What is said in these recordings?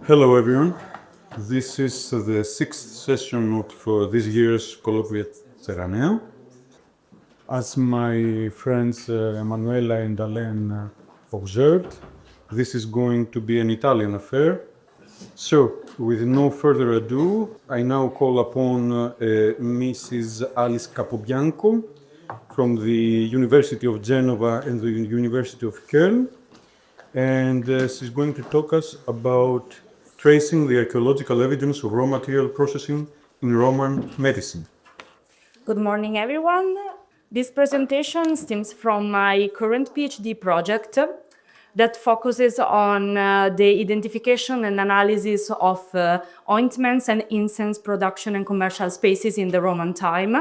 Hello everyone. This is the sixth session for this year's Colloquia Ceranea. As my friends Emanuela and Alain observed, this is going to be an Italian affair. So, with no further ado, I now call upon Mrs. Alice Capobianco from the University of Genova and the University of Cologne, and she's going to talk us about tracing the archaeological evidence of raw material processing in Roman medicine. Good morning, everyone. This presentation stems from my current PhD project that focuses on the identification and analysis of ointments and incense production and commercial spaces in the Roman time.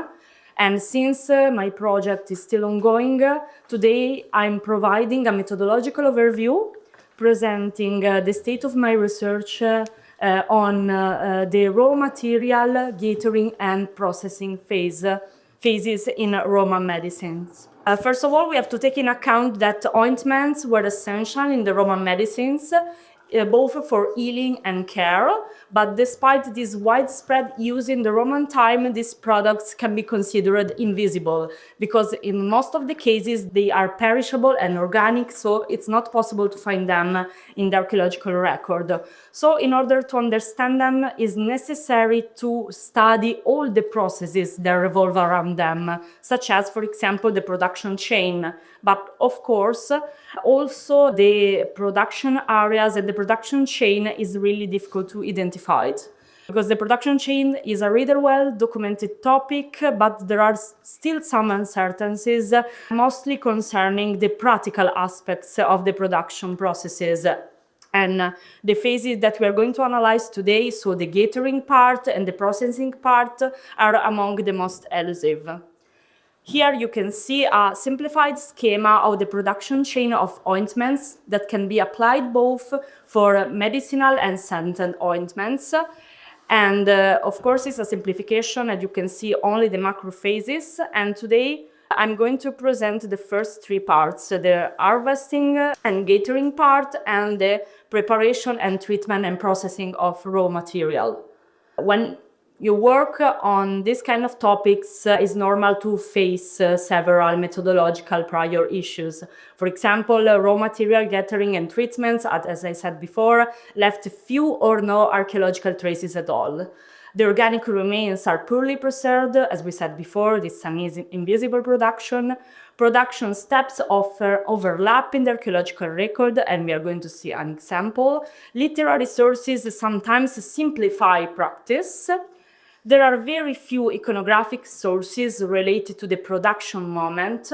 And since my project is still ongoing, today I'm providing a methodological overview presenting the state of my research on the raw material, gathering, and processing phases in Roman medicines. First of all, we have to take in account that ointments were essential in the Roman medicines, both for healing and care, but despite this widespread use in the Roman time, these products can be considered invisible because in most of the cases they are perishable and organic, so it's not possible to find them in the archaeological record. So in order to understand them, it's necessary to study all the processes that revolve around them, such as, for example, the production chain, but of course, also the production areas and the production chain is really difficult to identify because the production chain is a rather well documented topic, but there are still some uncertainties, mostly concerning the practical aspects of the production processes. And the phases that we are going to analyze today, so the gathering part and the processing part, are among the most elusive. Here you can see a simplified schema of the production chain of ointments that can be applied both for medicinal and scented ointments. And of course, it's a simplification, and you can see only the macro phases. And today, I'm going to present the first three parts, the harvesting and gathering part, and the preparation and treatment and processing of raw material. When you work on this kind of topics, it's normal to face several methodological prior issues. For example, raw material gathering and treatments, as I said before, left few or no archaeological traces at all. The organic remains are poorly preserved, as we said before, this is an invisible production. Production steps offer overlap in the archaeological record, and we are going to see an example. Literary sources sometimes simplify practice. There are very few iconographic sources related to the production moment,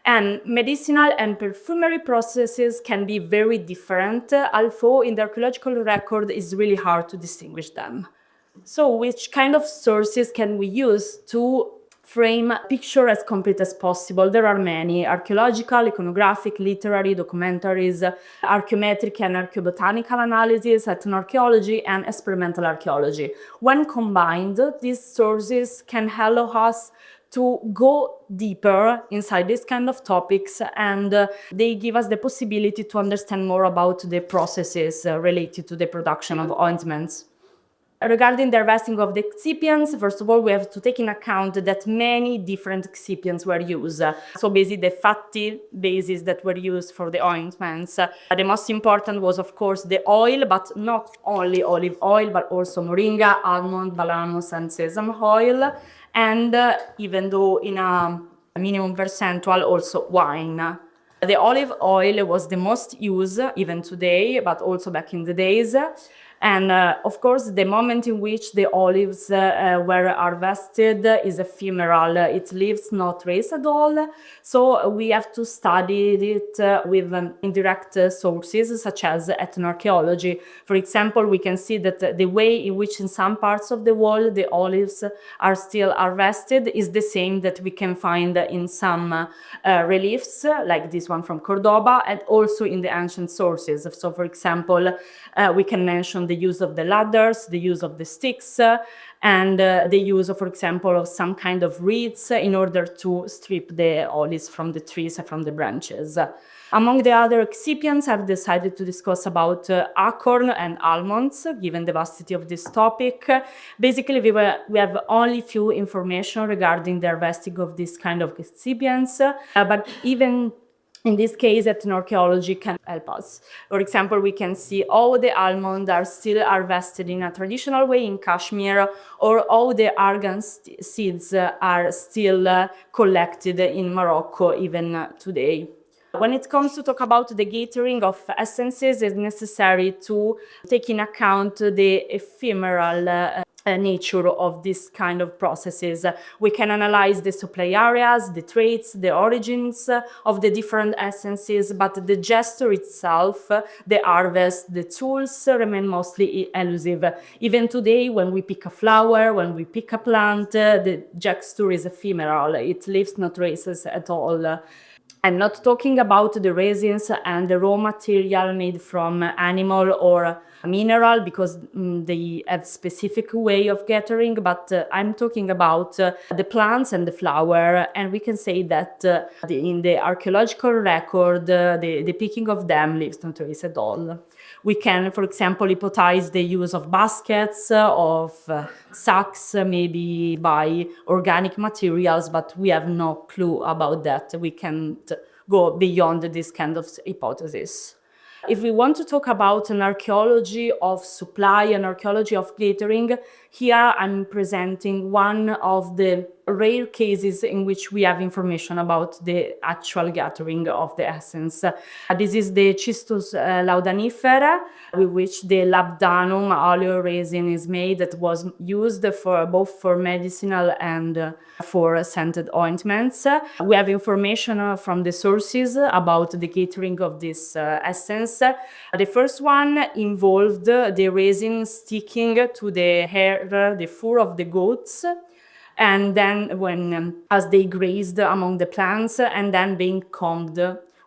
and medicinal and perfumery processes can be very different, although in the archaeological record it's really hard to distinguish them. So which kind of sources can we use to frame a picture as complete as possible? There are many: archaeological, iconographic, literary, documentaries, archaeometric and archaeobotanical analysis, ethnoarchaeology, and experimental archaeology. When combined, these sources can allow us to go deeper inside this kind of topics, and they give us the possibility to understand more about the processes related to the production of ointments. Regarding the harvesting of the excipients, first of all, we have to take in account that many different excipients were used. So basically the fatty bases that were used for the ointments. The most important was, of course, the oil, but not only olive oil, but also moringa, almond, balanos, and sesame oil. And even though in a minimum percentual, also wine. The olive oil was the most used, even today, but also back in the days. And of course, the moment in which the olives were harvested is ephemeral. It leaves no trace at all. So we have to study it with indirect sources, such as ethnoarchaeology. For example, we can see that the way in which in some parts of the world the olives are still harvested is the same that we can find in some reliefs, like this one from Cordoba, and also in the ancient sources. So for example, we can mention the use of the ladders, the use of the sticks, and the use of, for example, of some kind of reeds in order to strip the olives from the trees and from the branches. Among the other excipients, I've decided to discuss about acorn and almonds, given the vastity of this topic. Basically, we have only few information regarding the harvesting of this kind of excipients, but even in this case, ethnoarchaeology can help us. For example, we can see all the almonds are still harvested in a traditional way in Kashmir, or all the argan seeds are still collected in Morocco even today. When it comes to talk about the gathering of essences, it's necessary to take in account the ephemeral nature of this kind of processes. We can analyze the supply areas, the traits, the origins of the different essences, but the gesture itself, the harvest, the tools remain mostly elusive. Even today, when we pick a flower, when we pick a plant, the gesture is ephemeral. It leaves no traces at all. I'm not talking about the resins and the raw material made from animal or mineral, because they have specific way of gathering, but I'm talking about the plants and the flower, and we can say that in the archaeological record, the picking of them leaves no trace at all. We can, for example, hypothesize the use of baskets, of sacks, maybe by organic materials, but we have no clue about that. We can't go beyond this kind of hypothesis. If we want to talk about an archaeology of supply, an archaeology of gathering, here I'm presenting one of the rare cases in which we have information about the actual gathering of the essence. This is the Cistus laudanifera, with which the labdanum oleo resin is made, that was used for both for medicinal and for scented ointments. We have information from the sources about the gathering of this essence. The first one involved the resin sticking to the hair, the fur of the goats, and then as they grazed among the plants, and then being combed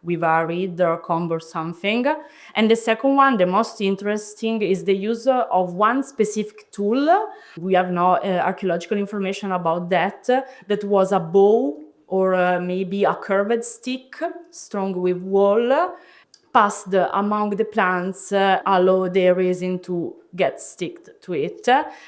with a reed or comb or something. And the second one, the most interesting, is the use of one specific tool. We have no archaeological information about that. That was a bow, or maybe a curved stick strung with wool, passed among the plants, allow the resin to get stick to it.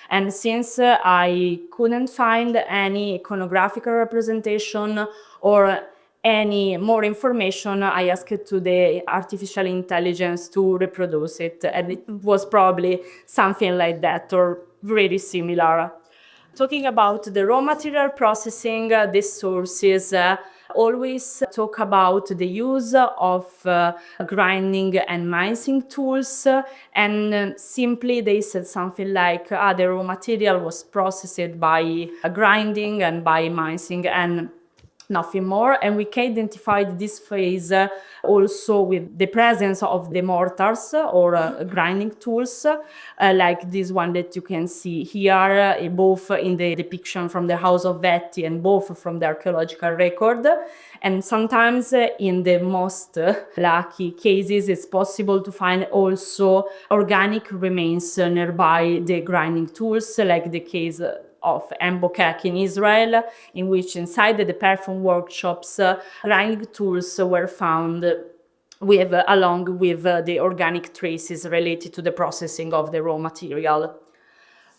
And since I couldn't find any iconographical representation or any more information, I asked to the artificial intelligence to reproduce it, and it was probably something like that or very similar. Talking about the raw material processing, the sources always talk about the use of grinding and mincing tools, and simply they said something like the raw material was processed by grinding and by mincing and nothing more. And we can identify this phase also with the presence of the mortars or grinding tools, like this one that you can see here, both in the depiction from the House of VII and both from the archaeological record. And sometimes in the most lucky cases, it's possible to find also organic remains nearby the grinding tools, like the case of Embokek in Israel, in which inside the perfume workshops, grinding tools were found along with the organic traces related to the processing of the raw material.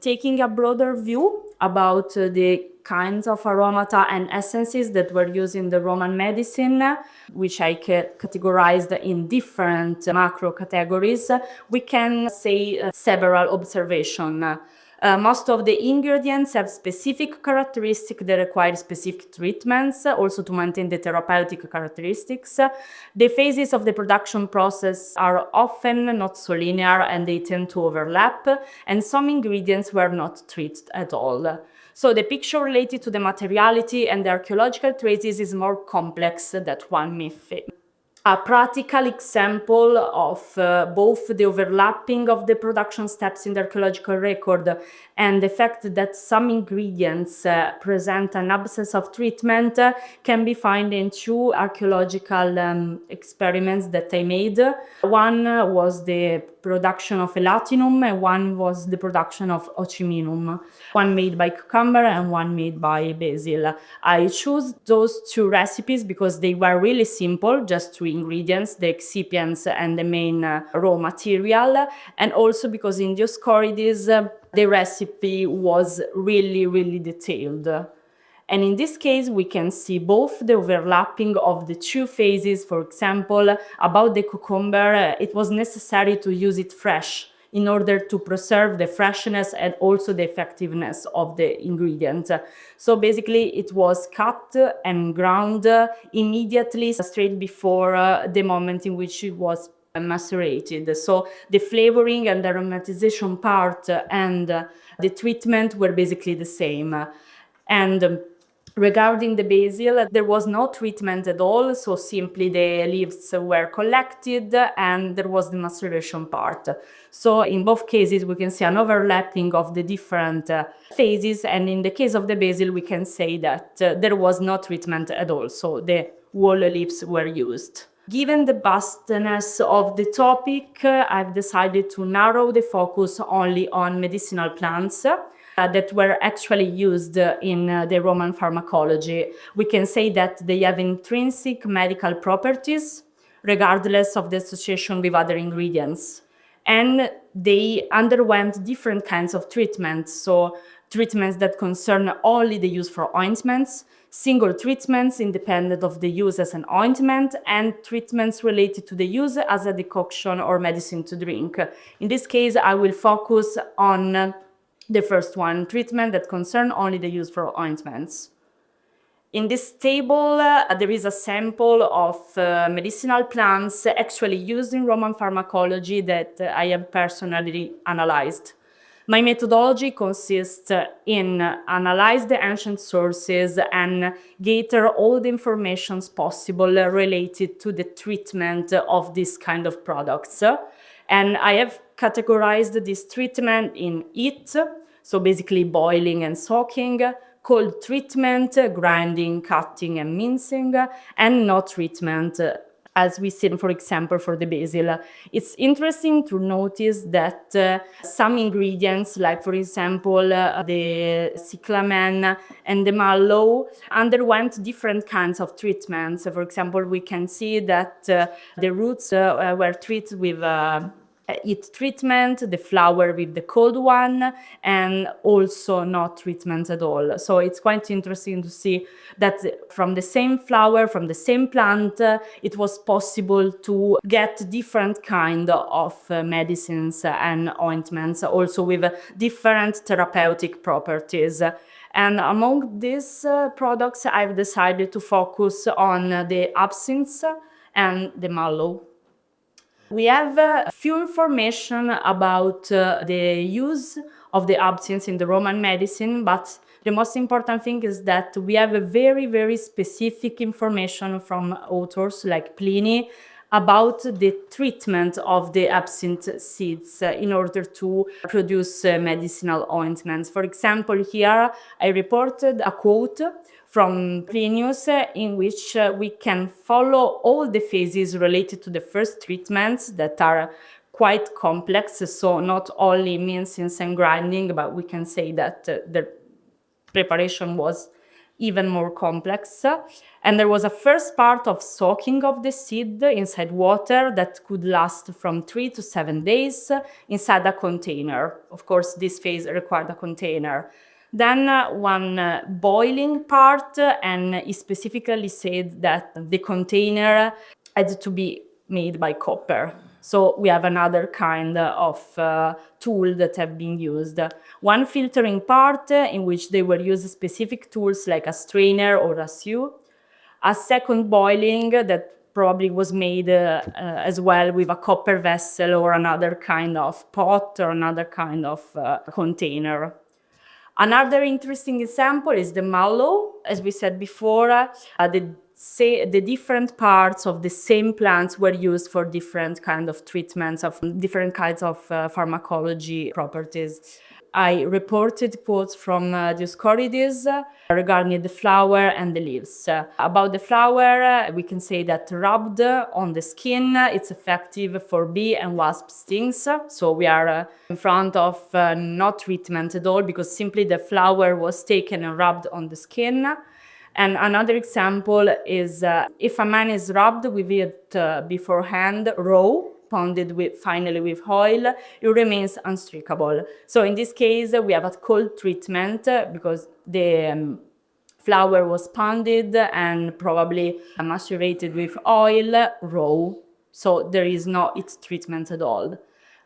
Taking a broader view about the kinds of aromata and essences that were used in the Roman medicine, which I categorized in different macro categories, we can say several observations. Most of the ingredients have specific characteristics that require specific treatments, also to maintain the therapeutic characteristics. The phases of the production process are often not so linear and they tend to overlap, and some ingredients were not treated at all. So the picture related to the materiality and the archaeological traces is more complex than one may think. A practical example of both the overlapping of the production steps in the archaeological record and the fact that some ingredients present an absence of treatment can be found in two archaeological experiments that I made. One was the production of elatinum, and one was the production of ochiminum, one made by cucumber and one made by basil. I chose those two recipes because they were really simple, just two ingredients, the excipients and the main raw material, and also because in Dioscorides the recipe was really, really detailed. And in this case, we can see both the overlapping of the two phases. For example, about the cucumber, it was necessary to use it fresh in order to preserve the freshness and also the effectiveness of the ingredient. So basically, it was cut and ground immediately, straight before the moment in which it was macerated. So the flavoring and the aromatization part and the treatment were basically the same. And regarding the basil, there was no treatment at all, so simply the leaves were collected and there was the maceration part. So in both cases, we can see an overlapping of the different phases, and in the case of the basil, we can say that there was no treatment at all, so the whole leaves were used. Given the vastness of the topic, I've decided to narrow the focus only on medicinal plants that were actually used in the Roman pharmacology. We can say that they have intrinsic medical properties, regardless of the association with other ingredients. And they underwent different kinds of treatments, so treatments that concern only the use for ointments, single treatments independent of the use as an ointment, and treatments related to the use as a decoction or medicine to drink. In this case, I will focus on the first one, treatment that concern only the use for ointments. In this table, there is a sample of medicinal plants actually used in Roman pharmacology that I have personally analyzed. My methodology consists in analyze the ancient sources and gather all the information possible related to the treatment of this kind of products. And I have categorized this treatment in heat, so basically boiling and soaking, cold treatment, grinding, cutting and mincing, and no treatment, as we see, for example, for the basil. It's interesting to notice that some ingredients, like for example, the cyclamen and the mallow, underwent different kinds of treatments. For example, we can see that the roots were treated with heat treatment, the flower with the cold one, and also not treatment at all. So it's quite interesting to see that from the same flower, from the same plant, it was possible to get different kind of medicines and ointments, also with different therapeutic properties. And among these products, I've decided to focus on the absinthe and the mallow. We have few information about the use of the absinthe in the Roman medicine, but the most important thing is that we have a very, very specific information from authors like Pliny about the treatment of the absinthe seeds in order to produce medicinal ointments. For example, here I reported a quote from Plinius in which we can follow all the phases related to the first treatments that are quite complex, so not only mincing and grinding, but we can say that the preparation was even more complex. And there was a first part of soaking of the seed inside water that could last from 3 to 7 days inside a container. Of course, this phase required a container. Then one boiling part, and he specifically said that the container had to be made by copper. So we have another kind of tool that have been used. One filtering part in which they were used specific tools like a strainer or a sieve. A second boiling that probably was made as well with a copper vessel or another kind of pot or another kind of container. Another interesting example is the mallow. As we said before, the different parts of the same plants were used for different kinds of treatments, of different kinds of pharmacology properties. I reported quotes from Dioscorides regarding the flower and the leaves. About the flower, we can say that rubbed on the skin, it's effective for bee and wasp stings. So we are in front of not treatment at all, because simply the flower was taken and rubbed on the skin. And another example is if a man is rubbed with it beforehand, raw, pounded finally with oil, it remains unstreakable. So in this case, we have a cold treatment because the flour was pounded and probably macerated with oil, raw. So there is no heat treatment at all.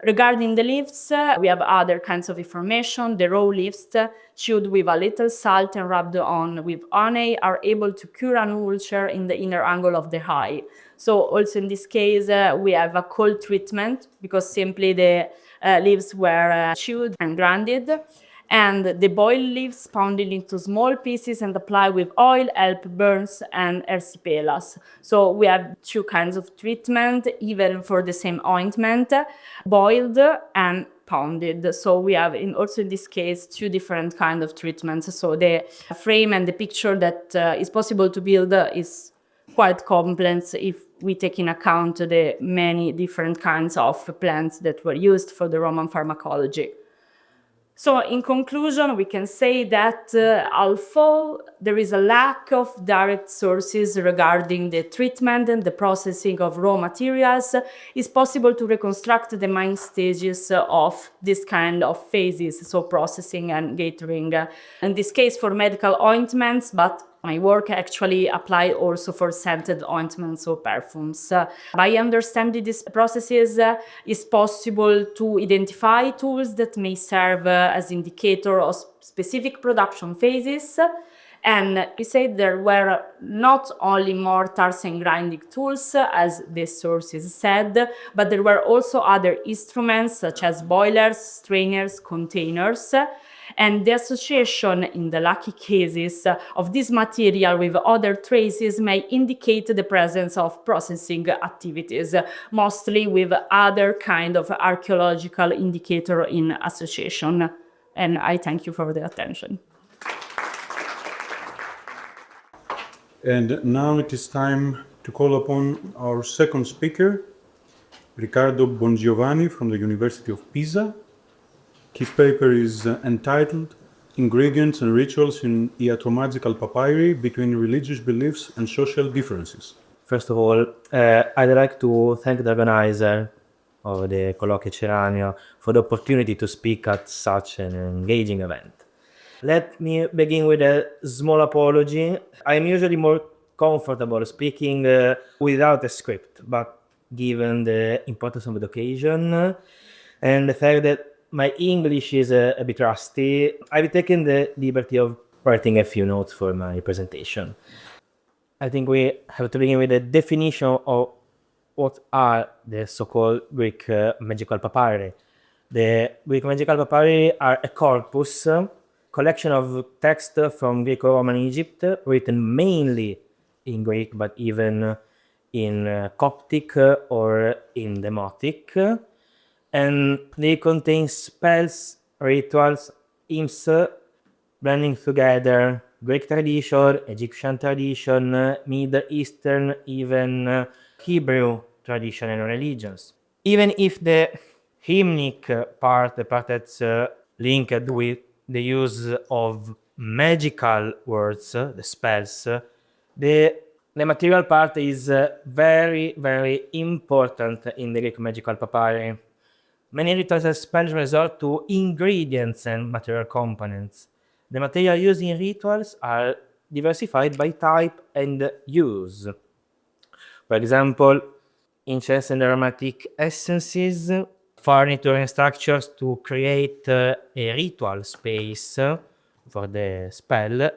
Regarding the leaves, we have other kinds of information. The raw leaves, chewed with a little salt and rubbed on with honey, are able to cure an ulcer in the inner angle of the eye. So also in this case, we have a cold treatment because simply the leaves were chewed and grounded. And the boiled leaves pounded into small pieces and applied with oil help burns and erysipelas. So we have two kinds of treatment, even for the same ointment, boiled and pounded. So we have also in this case two different kinds of treatments. So the frame and the picture that is possible to build is quite complex if we take in account the many different kinds of plants that were used for the Roman pharmacology. So in conclusion, we can say that although there is a lack of direct sources regarding the treatment and the processing of raw materials, it's possible to reconstruct the main stages of this kind of phases, so processing and gathering. In this case for medical ointments, but my work actually applied also for scented ointments or perfumes. By understanding these processes, it's possible to identify tools that may serve as indicator of specific production phases. And we say there were not only mortars and grinding tools, as the sources said, but there were also other instruments such as boilers, strainers, containers. And the association, in the lucky cases, of this material with other traces may indicate the presence of processing activities, mostly with other kind of archaeological indicator in association. And I thank you for the attention. And now it is time to call upon our second speaker, Riccardo Bongiovanni from the University of Pisa. His paper is entitled Ingredients and Rituals in Iatromagical Papyri Between Religious Beliefs and Social Differences. First of all, I'd like to thank the organizer of the Colloquia Ceranea for the opportunity to speak at such an engaging event. Let me begin with a small apology. I'm usually more comfortable speaking without a script, but given the importance of the occasion and the fact that my English is a bit rusty, I've taken the liberty of writing a few notes for my presentation. I think we have to begin with a definition of what are the so-called Greek magical papyri. The Greek magical papyri are a corpus, collection of text from Greco-Roman Egypt, written mainly in Greek, but even in Coptic or in Demotic. And they contain spells, rituals, hymns, blending together Greek tradition, Egyptian tradition, Middle Eastern, even Hebrew tradition and religions. Even if the hymnic part, the part that's linked with the use of magical words, the spells, the material part is very, very important in the Greek magical papyri. Many rituals and spells resort to ingredients and material components. The material used in rituals are diversified by type and use. For example, incense and aromatic essences, furniture and structures to create a ritual space for the spell,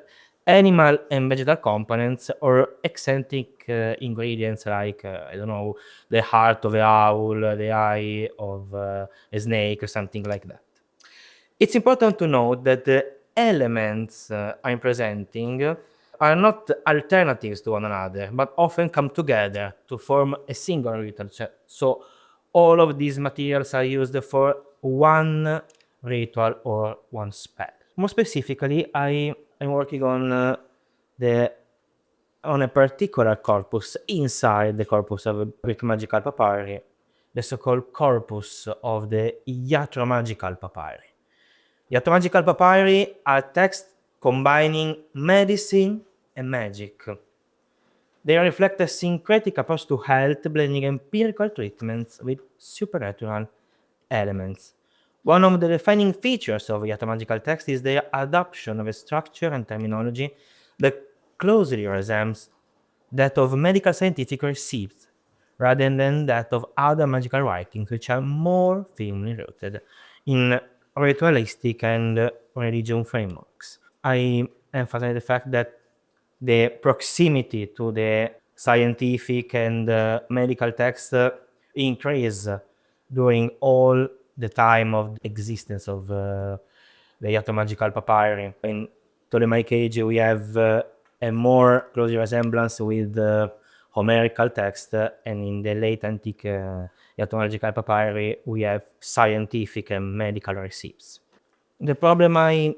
animal and vegetal components, or eccentric ingredients like, I don't know, the heart of an owl, the eye of a snake, or something like that. It's important to note that the elements I'm presenting are not alternatives to one another, but often come together to form a single ritual. So all of these materials are used for one ritual or one spell. More specifically, I'm working on on a particular corpus inside the corpus of Greek magical papyri, the so-called corpus of the Iatromagical papyri. Iatromagical papyri are texts combining medicine and magic. They reflect a syncretic approach to health, blending empirical treatments with supernatural elements. One of the defining features of Iatromagical text is their adoption of a structure and terminology that closely resembles that of medical scientific receipts, rather than that of other magical writings, which are more firmly rooted in ritualistic and religion frameworks. I emphasize the fact that the proximity to the scientific and medical text increase during all the time of the existence of the Iatromagical papyri. In Ptolemaic age, we have a more close resemblance with Homerical text, and in the late antique Iatromagical papyri, we have scientific and medical receipts. The problem I'm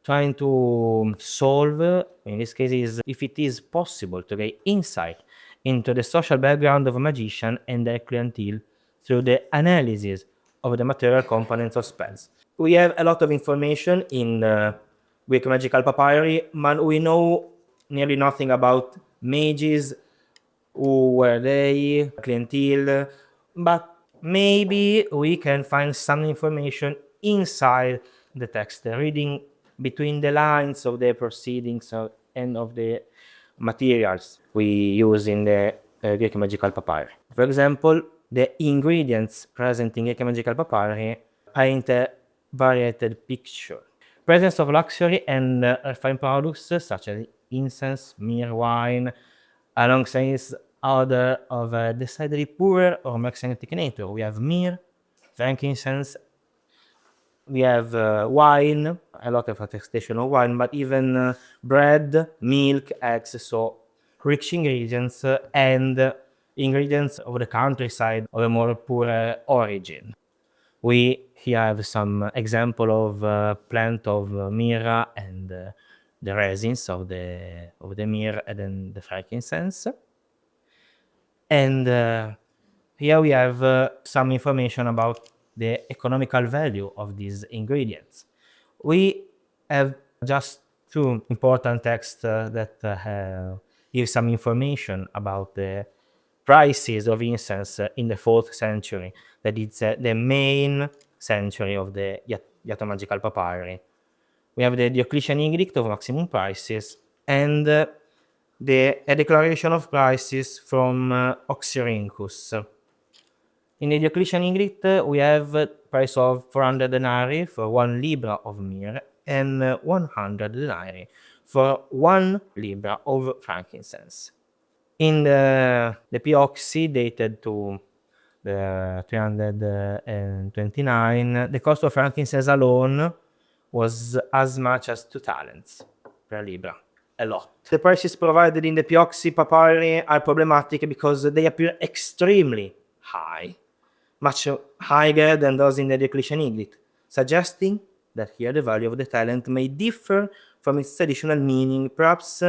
trying to solve in this case is if it is possible to gain insight into the social background of a magician and their clientele through the analysis of the material components of spells. We have a lot of information in Greek magical papyri, but we know nearly nothing about mages, who were they, clientele, but maybe we can find some information inside the text, reading between the lines of the proceedings and of the materials we use in the Greek magical papyri. For example, the ingredients present in Greek magical papyri paint a varied picture. Presence of luxury and refined products such as incense, myrrh, wine, alongside other of a decidedly poorer or more eccentric nature. We have myrrh, frankincense, we have wine, a lot of attestation of wine, but even bread, milk, eggs, so rich ingredients and ingredients of the countryside of a more poor origin. We here have some example of plant of myrrh and the resins of the myrrh and then the frankincense. And here we have some information about the economical value of these ingredients. We have just two important texts that give some information about the prices of incense in the 4th century, that it's the main century of the Iatromagical papyri. We have the Diocletian edict of maximum prices and a declaration of prices from Oxyrhynchus. In the Diocletian edict, we have price of 400 denarii for 1 libra of myrrh and 100 denarii for 1 libra of frankincense. In the Pioxi, dated to the 329, the cost of frankincense alone was as much as 2 talents per libra. A lot. The prices provided in the Pioxi papyri are problematic because they appear extremely high, much higher than those in the Diocletian edict, suggesting that here the value of the talent may differ from its traditional meaning. Perhaps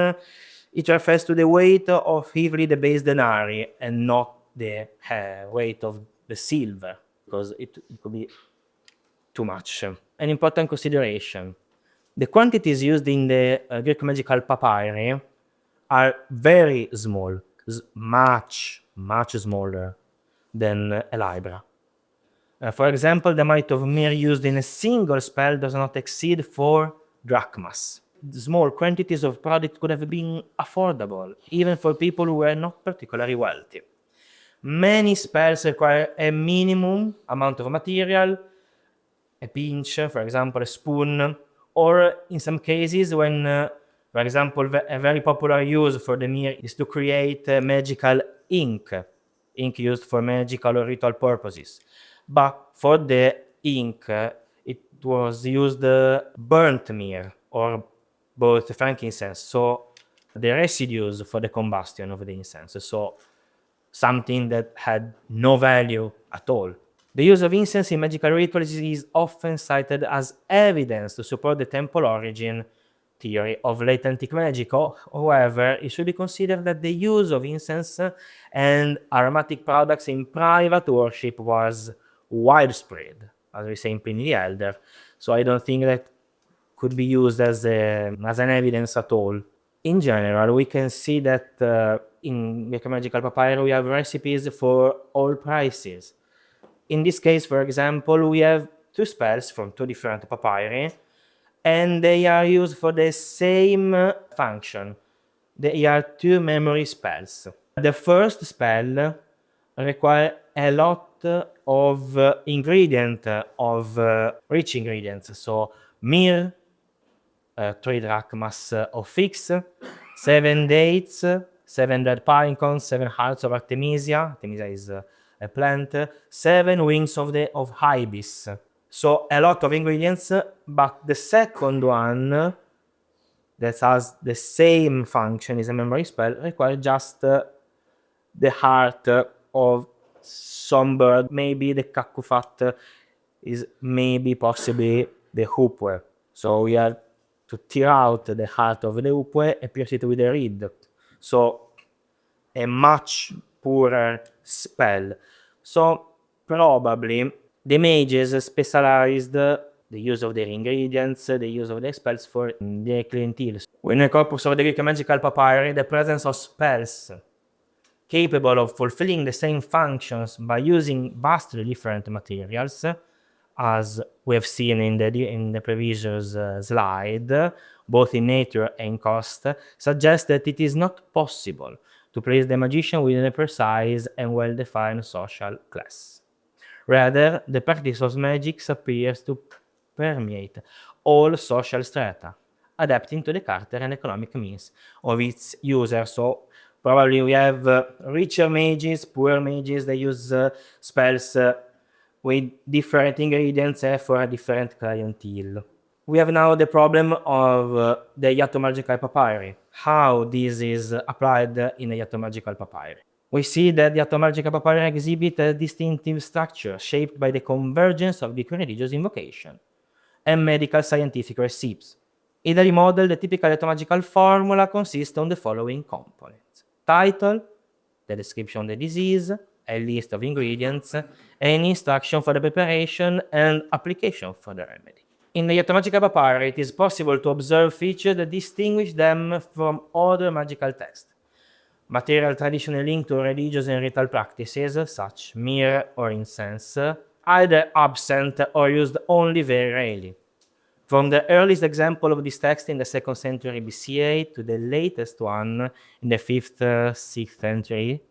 it refers to the weight of heavily the base denarii and not the weight of the silver, because it could be too much. An important consideration: the quantities used in the Greek magical papyri are very small, much smaller than a libra. For example, the amount of myrrh used in a single spell does not exceed 4 drachmas. Small quantities of product could have been affordable, even for people who were not particularly wealthy. Many spells require a minimum amount of material, a pinch, for example, a spoon, or in some cases when, for example, a very popular use for the myrrh is to create magical ink used for magical or ritual purposes. But for the ink, it was used burnt myrrh or both frankincense, so the residues for the combustion of the incense, so something that had no value at all. The use of incense in magical rituals is often cited as evidence to support the temple origin theory of late antique magic. However, it should be considered that the use of incense and aromatic products in private worship was widespread, as we say in Pliny the Elder. So I don't think that could be used as an evidence at all. In general, we can see that in Iatromagical papyri we have recipes for all prices. In this case, for example, we have two spells from two different papyri, and they are used for the same function. They are two memory spells. The first spell requires a lot of rich ingredients, so myrrh, 3 drachmas of figs, 7 dates, 7 dead pinecons, 7 hearts of Artemisia. Artemisia is a plant. 7 wings of ibis. So a lot of ingredients, but the second one that has the same function as a memory spell requires just the heart of some bird. Maybe the cacufat is maybe possibly the hoopoe. So we have to tear out the heart of the hoopoe and pierce it with a reed. So a much poorer spell. So probably the mages specialized the use of their ingredients, the use of their spells for their clientele. In the corpus of the Greek magical papyri, the presence of spells capable of fulfilling the same functions by using vastly different materials, as we have seen in the previous slide, both in nature and cost, suggests that it is not possible to place the magician within a precise and well-defined social class. Rather, the practice of magic appears to permeate all social strata, adapting to the character and economic means of its user. So probably we have richer mages, poorer mages, they use spells with different ingredients for a different clientele. We have now the problem of the Iatromagical papyri, how this is applied in the Iatromagical papyri. We see that the Iatromagical papyri exhibit a distinctive structure shaped by the convergence of Greek religious invocation and medical scientific recipes. In the model, the typical Iatromagical formula consists on the following components: title, the description of the disease, a list of ingredients, and instruction for the preparation and application for the remedy. In the Iatromagical papyri, it is possible to observe features that distinguish them from other magical texts. Material traditionally linked to religious and ritual practices, such myrrh or incense, either absent or used only very rarely. From the earliest example of this text in the 2nd century BCA to the latest one in the 5th, 6th century,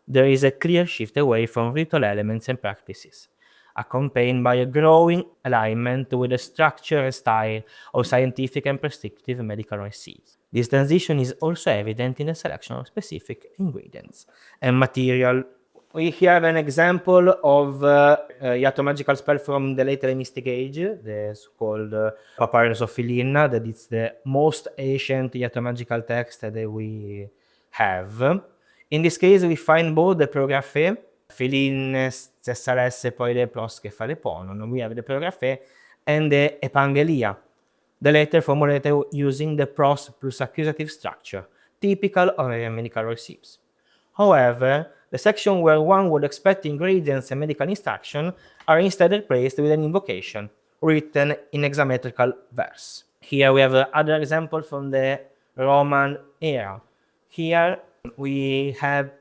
there is a clear shift away from ritual elements and practices, accompanied by a growing alignment with the structure and style of scientific and prescriptive medical recipes. This transition is also evident in the selection of specific ingredients and material. We here have an example of Iatromagical spell from the late Hellenistic age, the so-called Papyrus of Philina, that is the most ancient Iatromagical text that we have. In this case, we find both the Prographe, Philines, Thessalesse, poi le Prosche, Phaleponon. We have the Prographe and the Epangelia, the latter formulated using the pros plus accusative structure, typical of medical recipes. However, the section where one would expect ingredients and medical instruction are instead replaced with an invocation written in hexametrical verse. Here we have other example from the Roman era. Here we have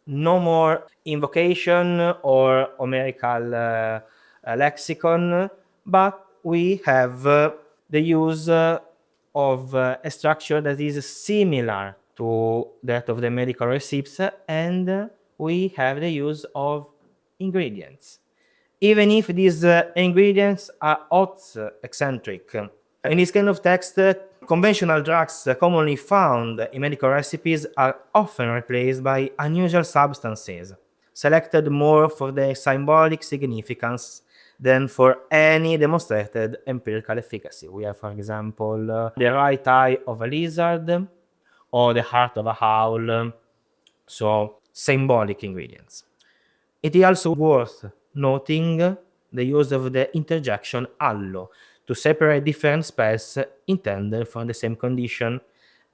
no more invocation or Homerical lexicon, but we have the use of a structure that is similar to that of the medical receipts, and we have the use of ingredients, even if these ingredients are odds eccentric. In this kind of text, conventional drugs commonly found in medical recipes are often replaced by unusual substances, selected more for their symbolic significance than for any demonstrated empirical efficacy. We have, for example, the right eye of a lizard or the heart of a owl, so symbolic ingredients. It is also worth noting the use of the interjection allo to separate different spells intended for the same condition,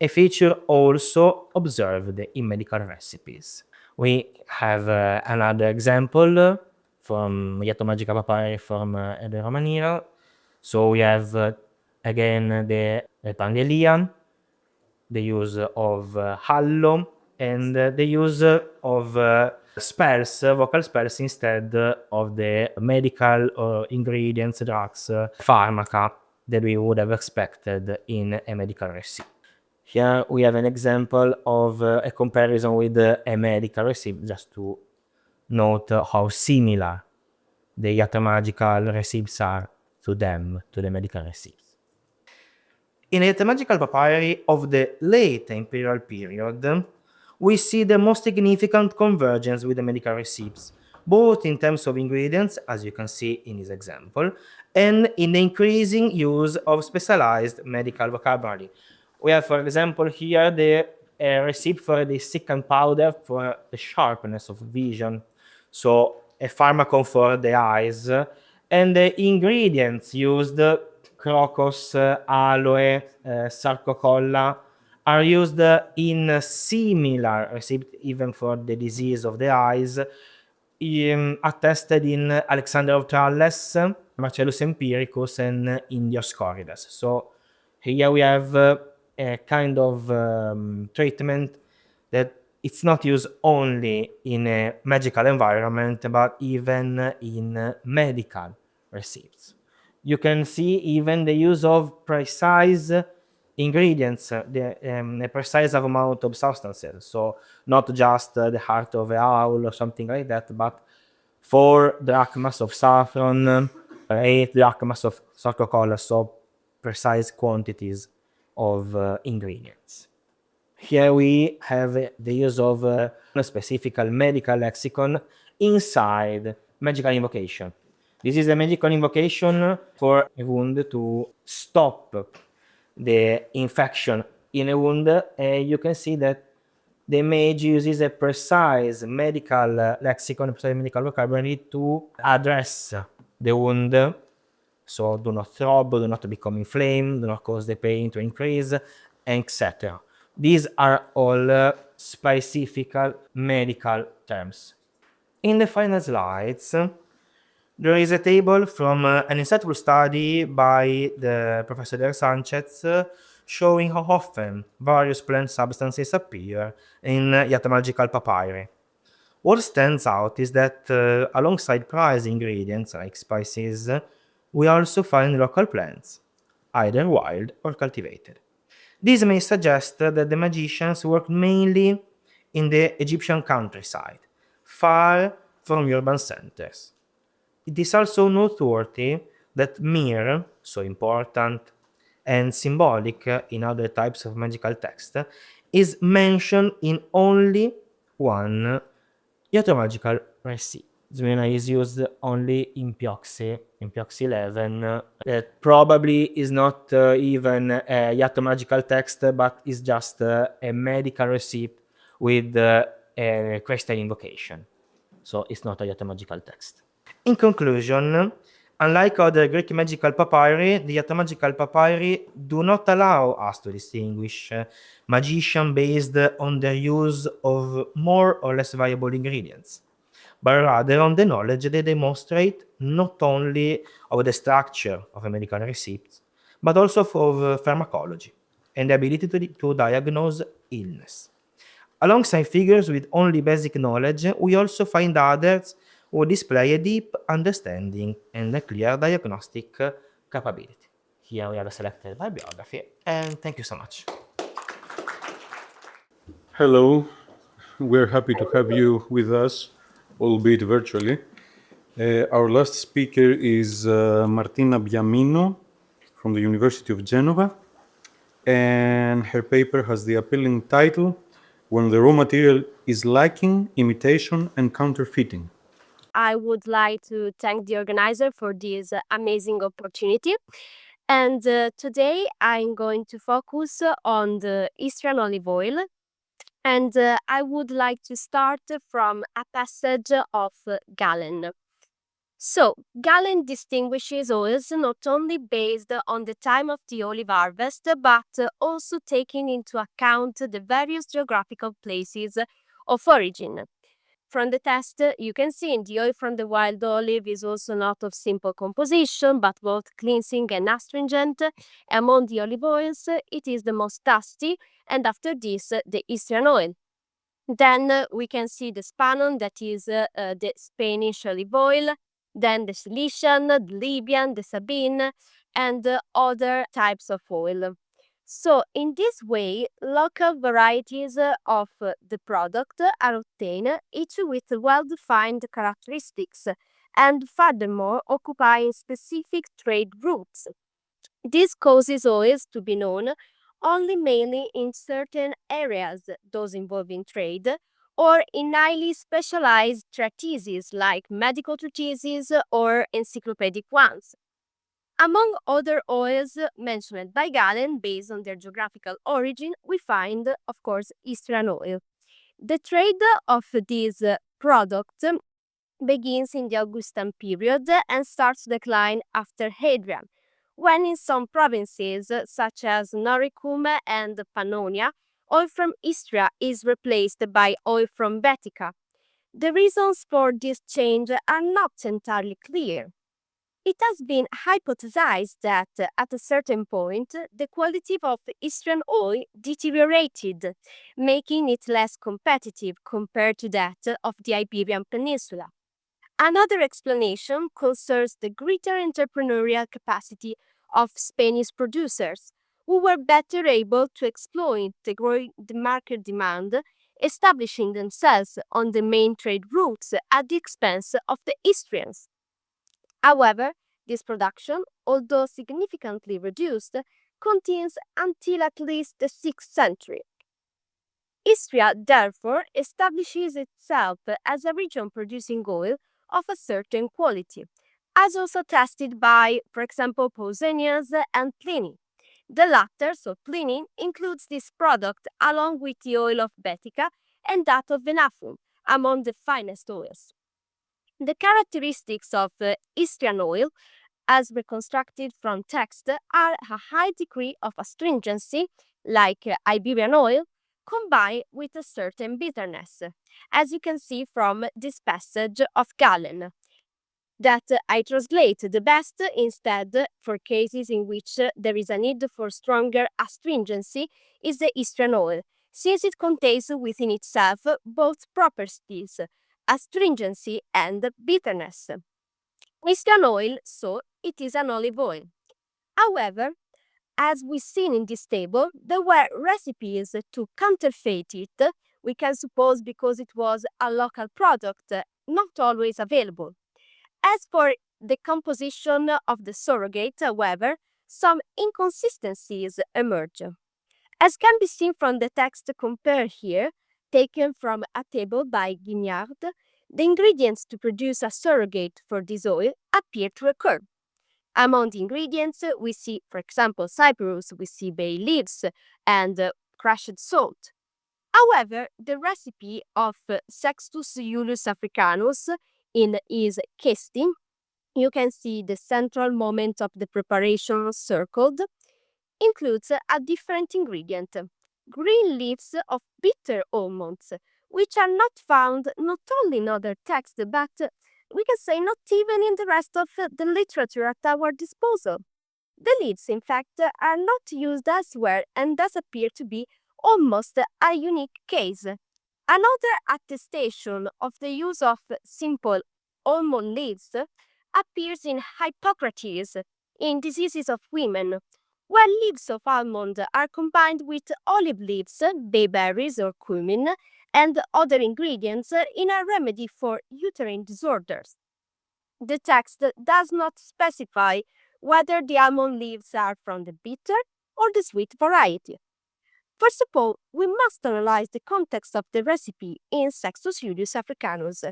a feature also observed in medical recipes. We have another example from Iatromagical papyri from the Romania. So we have again the Pandelian, the use of hallo, and the use of spells, vocal spells, instead of the medical ingredients, drugs, pharmaca that we would have expected in a medical recipe. Here we have an example of a comparison with a medical recipe, just to note how similar the Iatromagical recipes are to them, to the medical recipes. In the Iatromagical papyri of the late imperial period, we see the most significant convergence with the medical recipes, both in terms of ingredients, as you can see in this example, and in the increasing use of specialized medical vocabulary. We have, for example, here the receipt for the secant powder for the sharpness of vision, so a pharmacon for the eyes, and the ingredients used, crocus, aloe, sarcocolla, are used in similar recipe even for the disease of the eyes, attested in Alexander of Tralles, Marcellus Empiricus, and in Dioscorides. So here we have a kind of treatment that it's not used only in a magical environment, but even in medical receipts. You can see even the use of precise ingredients, a precise amount of substances. So not just the heart of a owl or something like that, but 4 drachmas of saffron, 8 drachmas of sarcocolla, so precise quantities of ingredients. Here we have the use of a specific medical lexicon inside magical invocation. This is a magical invocation for a wound to stop the infection in a wound. You can see that the mage uses a precise medical lexicon, precise medical vocabulary to address the wound. So do not throb, do not become inflamed, do not cause the pain to increase, etc. These are all specific medical terms. In the final slides, there is a table from an insightful study by the Professor Del Sanchez showing how often various plant substances appear in Iatromagical papyri. What stands out is that alongside prized ingredients like spices, we also find local plants, either wild or cultivated. This may suggest that the magicians worked mainly in the Egyptian countryside, far from urban centers. It is also noteworthy that myrrh, so important and symbolic in other types of magical text, is mentioned in only one Iatromagical recipe. Zmiana is used only in Pioxy 11. That probably is not even a Iatromagical text, but is just a medical recipe with a crystal invocation. So it's not a Iatromagical text. In conclusion, unlike other Greek magical papyri, the Iatromagical papyri do not allow us to distinguish magician based on the use of more or less valuable ingredients, but rather on the knowledge they demonstrate not only of the structure of a medical receipt, but also of pharmacology and the ability to diagnose illness. Alongside figures with only basic knowledge, we also find others who display a deep understanding and a clear diagnostic capability. Here we have selected bibliography, and thank you so much. Hello, we're happy to have you with us, albeit virtually. Our last speaker is Martina Biamino from the University of Genova, and her paper has the appealing title, When the Raw Material is Lacking, Imitation and Counterfeiting. I would like to thank the organizer for this amazing opportunity. And today I'm going to focus on the Istrian olive oil. And I would like to start from a passage of Galen. So, Galen distinguishes oils not only based on the time of the olive harvest, but also taking into account the various geographical places of origin. From the test, you can see the oil from the wild olive is also not of simple composition, but both cleansing and astringent. Among the olive oils, it is the most dusty, and after this, the Eastern oil. Then we can see the Spanon, that is the Spanish olive oil, then the Cilician, the Libyan, the Sabine, and other types of oil. So, in this way, local varieties of the product are obtained, each with well defined characteristics, and furthermore occupying specific trade routes. This causes oils to be known only mainly in certain areas, those involving trade, or in highly specialized treatises like medical treatises or encyclopedic ones. Among other oils mentioned by Galen based on their geographical origin, we find, of course, Istrian oil. The trade of this product begins in the Augustan period and starts to decline after Hadrian, when in some provinces, such as Noricum and Pannonia, oil from Istria is replaced by oil from Baetica. The reasons for this change are not entirely clear. It has been hypothesized that at a certain point the quality of Istrian oil deteriorated, making it less competitive compared to that of the Iberian Peninsula. Another explanation concerns the greater entrepreneurial capacity of Spanish producers, who were better able to exploit the growing market demand, establishing themselves on the main trade routes at the expense of the Istrians. However, this production, although significantly reduced, continues until at least the 6th century. Istria, therefore, establishes itself as a region producing oil of a certain quality, as also attested by, for example, Pausanias and Pliny. The latter, so Pliny, includes this product along with the oil of Baetica and that of Venafum among the finest oils. The characteristics of Istrian oil, as reconstructed from text, are a high degree of astringency, like Iberian oil, combined with a certain bitterness, as you can see from this passage of Galen, that I translate the best instead for cases in which there is a need for stronger astringency is the Istrian oil, since it contains within itself both properties, astringency and bitterness. Istrian oil, so it is an olive oil. However, as we've seen in this table, there were recipes to counterfeit it, we can suppose because it was a local product, not always available. As for the composition of the surrogate, however, some inconsistencies emerge. As can be seen from the text compared here, taken from a table by Guignard, the ingredients to produce a surrogate for this oil appear to occur. Among the ingredients, we see, for example, cyperus, we see bay leaves, and crushed salt. However, the recipe of Sextus Iulius Africanus in his Casti, you can see the central moment of the preparation circled, includes a different ingredient, green leaves of bitter almonds, which are not found not only in other texts, but we can say not even in the rest of the literature at our disposal. The leaves, in fact, are not used elsewhere and thus appear to be almost a unique case. Another attestation of the use of simple almond leaves appears in Hippocrates in Diseases of Women, where leaves of almond are combined with olive leaves, bayberries or cumin, and other ingredients in a remedy for uterine disorders. The text does not specify whether the almond leaves are from the bitter or the sweet variety. First of all, we must analyze the context of the recipe in Sextus Iulius Africanus.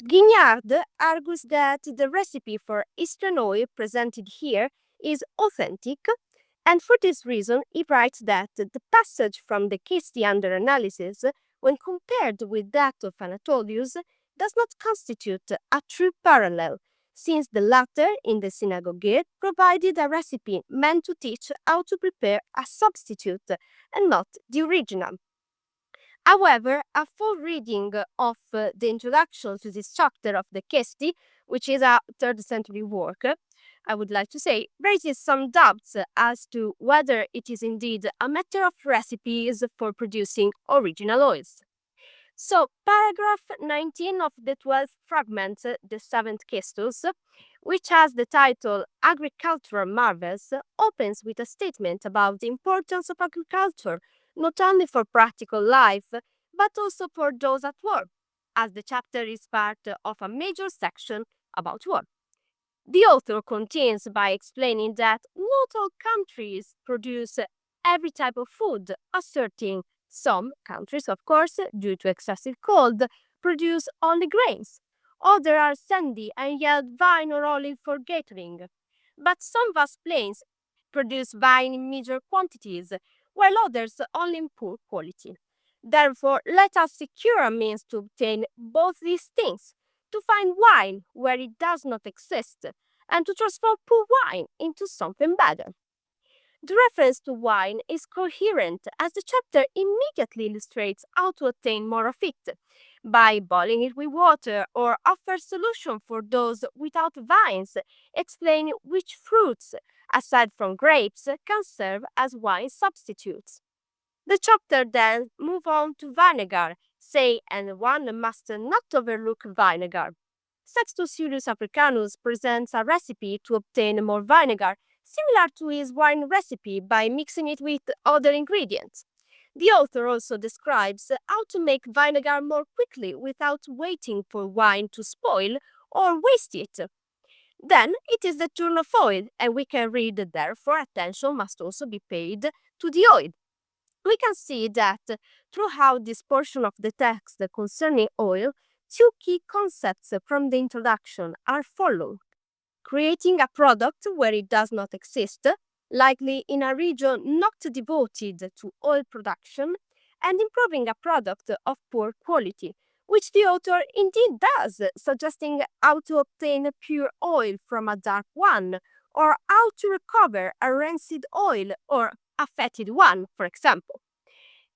Guignard argues that the recipe for Eastern oil presented here is authentic, and for this reason he writes that the passage from the Casti under analysis, when compared with that of Anatolius, does not constitute a true parallel, since the latter, in the synagogue, provided a recipe meant to teach how to prepare a substitute and not the original. However, a full reading of the introduction to this chapter of the Kesti, which is a 3rd century work, I would like to say, raises some doubts as to whether it is indeed a matter of recipes for producing original oils. So, paragraph 19 of the 12th fragment, the 7th Kestus, which has the title Agricultural Marvels, opens with a statement about the importance of agriculture, not only for practical life, but also for those at war, as the chapter is part of a major section about war. The author continues by explaining that not all countries produce every type of food, asserting some countries, of course, due to excessive cold, produce only grains. Others are sandy and yield wine or olive for gathering. But some vast plains produce wine in major quantities, while others only in poor quality. Therefore, let us secure a means to obtain both these things, to find wine where it does not exist, and to transform poor wine into something better. The reference to wine is coherent as the chapter immediately illustrates how to obtain more of it by boiling it with water or offer solution for those without vines, explain which fruits, aside from grapes, can serve as wine substitutes. The chapter then move on to vinegar, say, and one must not overlook vinegar. Sextus Julius Africanus presents a recipe to obtain more vinegar, similar to his wine recipe by mixing it with other ingredients. The author also describes how to make vinegar more quickly without waiting for wine to spoil or waste it. Then it is the turn of oil, and we can read therefore attention must also be paid to the oil. We can see that throughout this portion of the text concerning oil, two key concepts from the introduction are followed: creating a product where it does not exist, likely in a region not devoted to oil production, and improving a product of poor quality, which the author indeed does, suggesting how to obtain pure oil from a dark one, or how to recover a rancid oil or a fetid one, for example.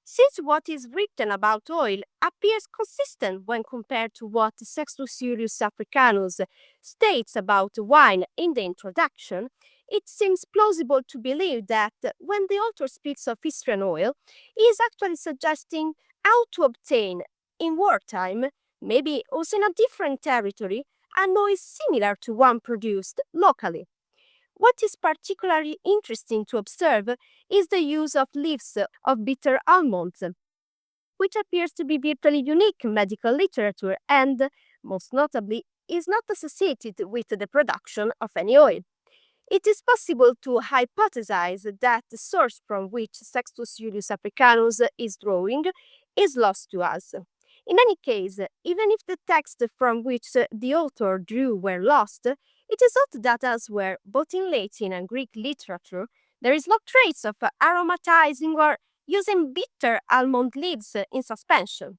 Since what is written about oil appears consistent when compared to what Sextus Julius Africanus states about wine in the introduction, it seems plausible to believe that when the author speaks of Istrian oil, he is actually suggesting how to obtain, in wartime, maybe also in a different territory, an oil similar to one produced locally. What is particularly interesting to observe is the use of leaves of bitter almonds, which appears to be virtually unique in medical literature and, most notably, is not associated with the production of any oil. It is possible to hypothesize that the source from which Sextus Julius Africanus is drawing is lost to us. In any case, even if the texts from which the author drew were lost, it is odd that elsewhere, both in Latin and Greek literature, there is no trace of aromatizing or using bitter almond leaves in suspension.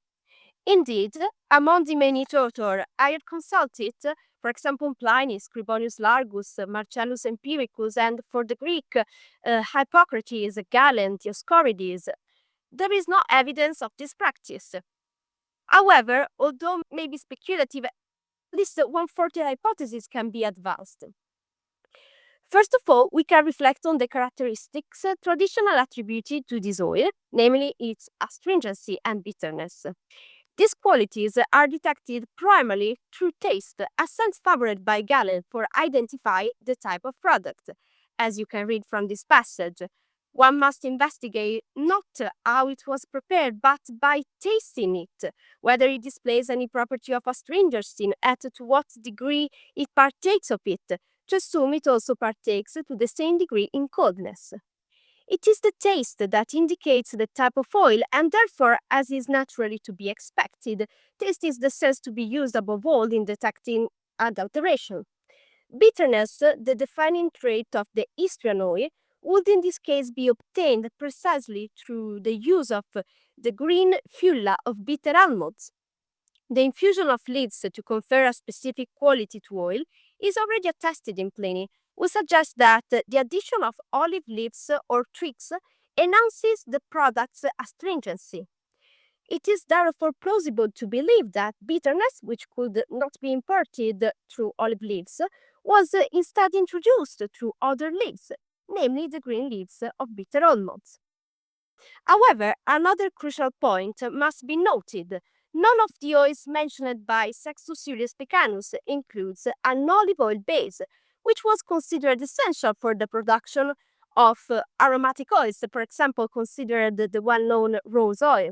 Indeed, among the many authors I had consulted, for example, Pliny, Scribonius Largus, Marcellus Empiricus, and for the Greek, Hippocrates, Galen, Dioscorides, there is no evidence of this practice. However, although maybe speculative, at least one further hypothesis can be advanced. First of all, we can reflect on the characteristics traditionally attributed to this oil, namely its astringency and bitterness. These qualities are detected primarily through taste, a sense favored by Galen for identify the type of product. As you can read from this passage, one must investigate not how it was prepared, but by tasting it, whether it displays any property of astringency and to what degree it partakes of it, to assume it also partakes to the same degree in coldness. It is the taste that indicates the type of oil, and therefore, as is naturally to be expected, taste is the sense to be used above all in detecting adulteration. Bitterness, the defining trait of the Istrian oil, would in this case be obtained precisely through the use of the green fulla of bitter almonds. The infusion of leaves to confer a specific quality to oil is already attested in Pliny, who suggests that the addition of olive leaves or twigs enhances the product's astringency. It is therefore plausible to believe that bitterness, which could not be imparted through olive leaves, was instead introduced through other leaves, namely the green leaves of bitter almonds. However, another crucial point must be noted. None of the oils mentioned by Sextus Iulius Pecanus includes an olive oil base, which was considered essential for the production of aromatic oils, for example, considered the well-known rose oil.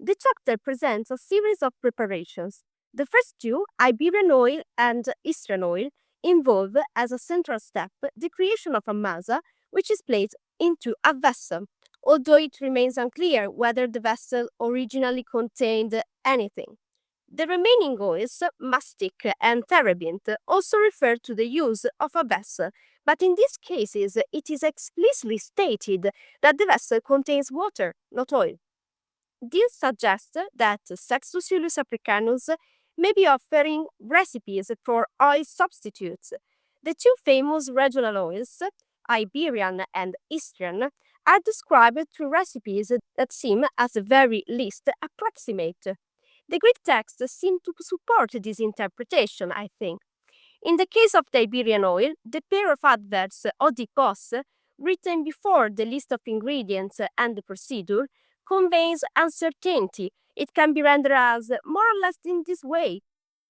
The chapter presents a series of preparations. The first two, Iberian oil and Istrian oil, involve as a central step the creation of a masa, which is placed into a vessel, although it remains unclear whether the vessel originally contained anything. The remaining oils, mastic and terebinth, also refer to the use of a vessel, but in these cases it is explicitly stated that the vessel contains water, not oil. This suggests that Sextus Iulius Africanus may be offering recipes for oil substitutes. The two famous regional oils, Iberian and Istrian, are described through recipes that seem, at the very least, approximate. The Greek texts seem to support this interpretation, I think. In the case of the Iberian oil, the pair of adverbs odikos, written before the list of ingredients and the procedure, conveys uncertainty. It can be rendered as more or less in this way.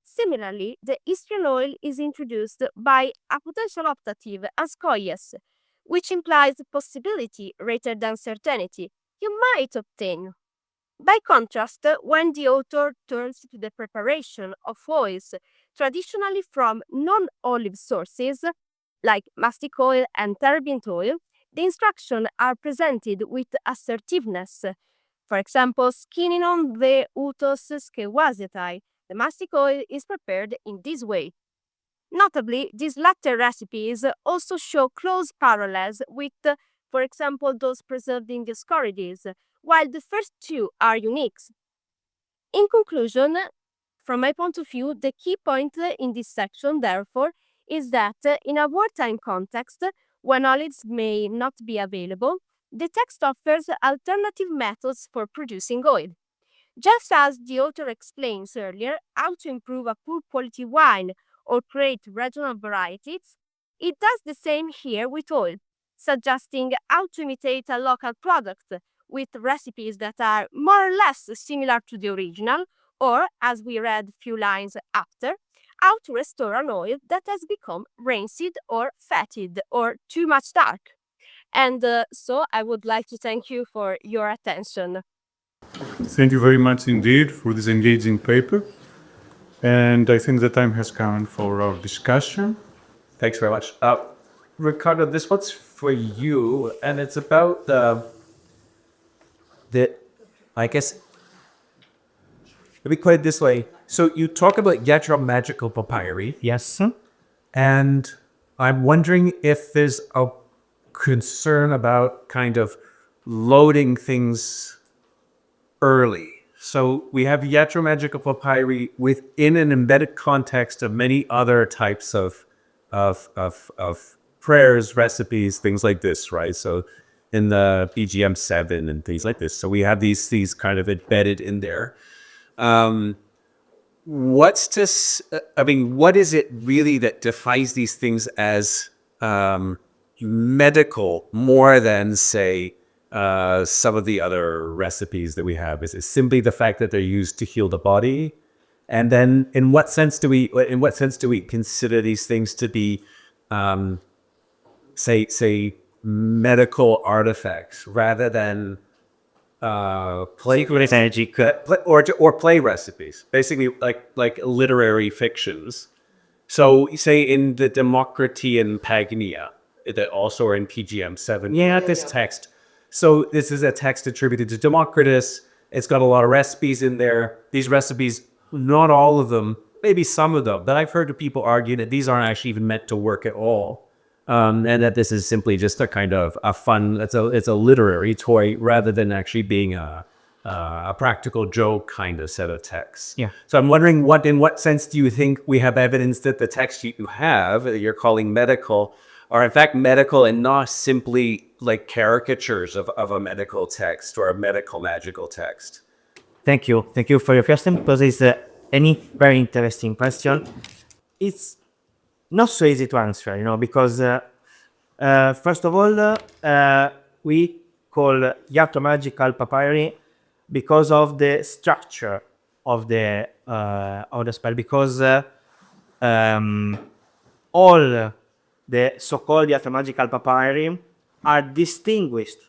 Similarly, the Istrian oil is introduced by a potential optative askoies, which implies possibility rather than certainty. You might obtain. By contrast, when the author turns to the preparation of oils traditionally from non-olive sources, like mastic oil and terebinth oil, the instructions are presented with assertiveness. For example, skininon de utos skewasiatai. The mastic oil is prepared in this way. Notably, these latter recipes also show close parallels with, for example, those preserved in the Dioscorides, while the first two are unique. In conclusion, from my point of view, the key point in this section, therefore, is that in a wartime context, when olives may not be available, the text offers alternative methods for producing oil. Just as the author explains earlier how to improve a poor quality wine or create regional varieties, it does the same here with oil, suggesting how to imitate a local product with recipes that are more or less similar to the original, or, as we read a few lines after, how to restore an oil that has become rancid or fetid or too much dark. And so I would like to thank you for your attention. Thank you very much indeed for this engaging paper. And I think the time has come for our discussion. Thanks very much. Riccardo, this one's for you, and it's about I guess, let me put it this way. So you talk about Iatromagical papyri, yes? And I'm wondering if there's a concern about kind of loading things early. So we have Iatromagical papyri within an embedded context of many other types of prayers, recipes, things like this, right? So in the BGM 7 and things like this. So we have these kind of embedded in there. What's this? I mean, what is it really that defines these things as medical more than, say, some of the other recipes that we have? Is it simply the fact that they're used to heal the body? And then, in what sense do we consider these things to be, say, medical artifacts rather than play recipes, basically like literary fictions? So, say in the Democritian Pagania, that also are in PGM 7. This text. So this is a text attributed to Democritus. It's got a lot of recipes in there. These recipes, not all of them, maybe some of them, but I've heard people argue that these aren't actually even meant to work at all. And that this is simply just a kind of a fun, it's a literary toy rather than actually being a practical joke kind of set of texts. Yeah. So I'm wondering, in what sense do you think we have evidence that the texts you have, that you're calling medical, are in fact medical and not simply like caricatures of a medical text or a medical magical text? Thank you. Thank you for your question, because it's any very interesting question. It's not so easy to answer, because first of all, we call Iatromagical papyri because of the structure of the spell, because all the so-called Iatromagical papyri are distinguished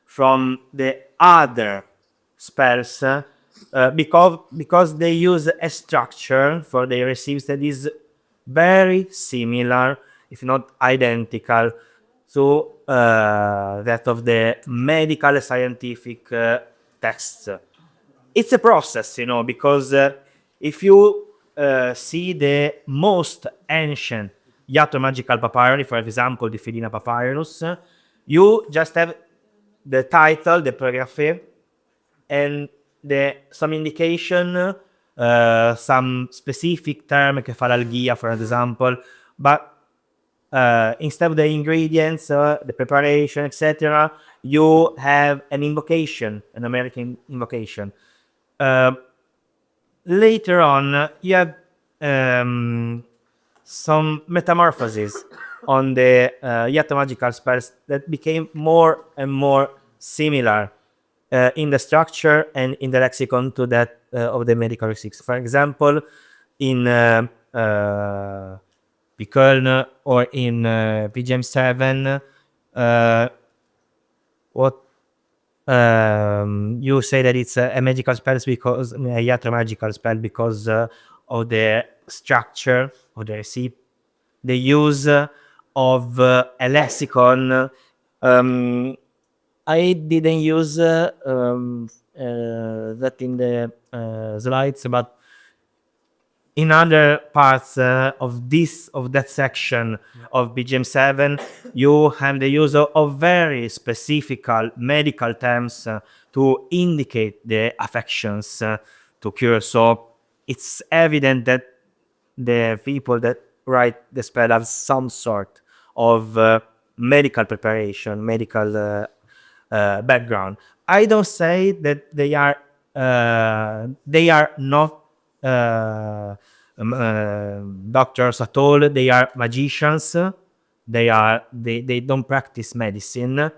from the other spells because they use a structure for their receives that is very similar, if not identical, to that of the medical scientific texts. It's a process, because if you see the most ancient Iatromagical papyri, for example, the Fidina papyrus, you just have the title, the paragraph, and some indication, some specific term, kefalgalgia, for example, but instead of the ingredients, the preparation, etc., you have an invocation, an American invocation. Later on, you have some metamorphoses on the Iatromagical spells that became more and more similar in the structure and in the lexicon to that of the medical receipts. For example, in Köln or in VII, what you say that it's a magical spell because a Iatromagical spell because of the structure of the receipt, the use of a lexicon. I didn't use that in the slides, but in other parts of that section of BGM7, you have the use of very specific medical terms to indicate the affections to cure. So it's evident that the people that write the spell have some sort of medical preparation, medical background. I don't say that they are not doctors at all. They are magicians. They don't practice medicine,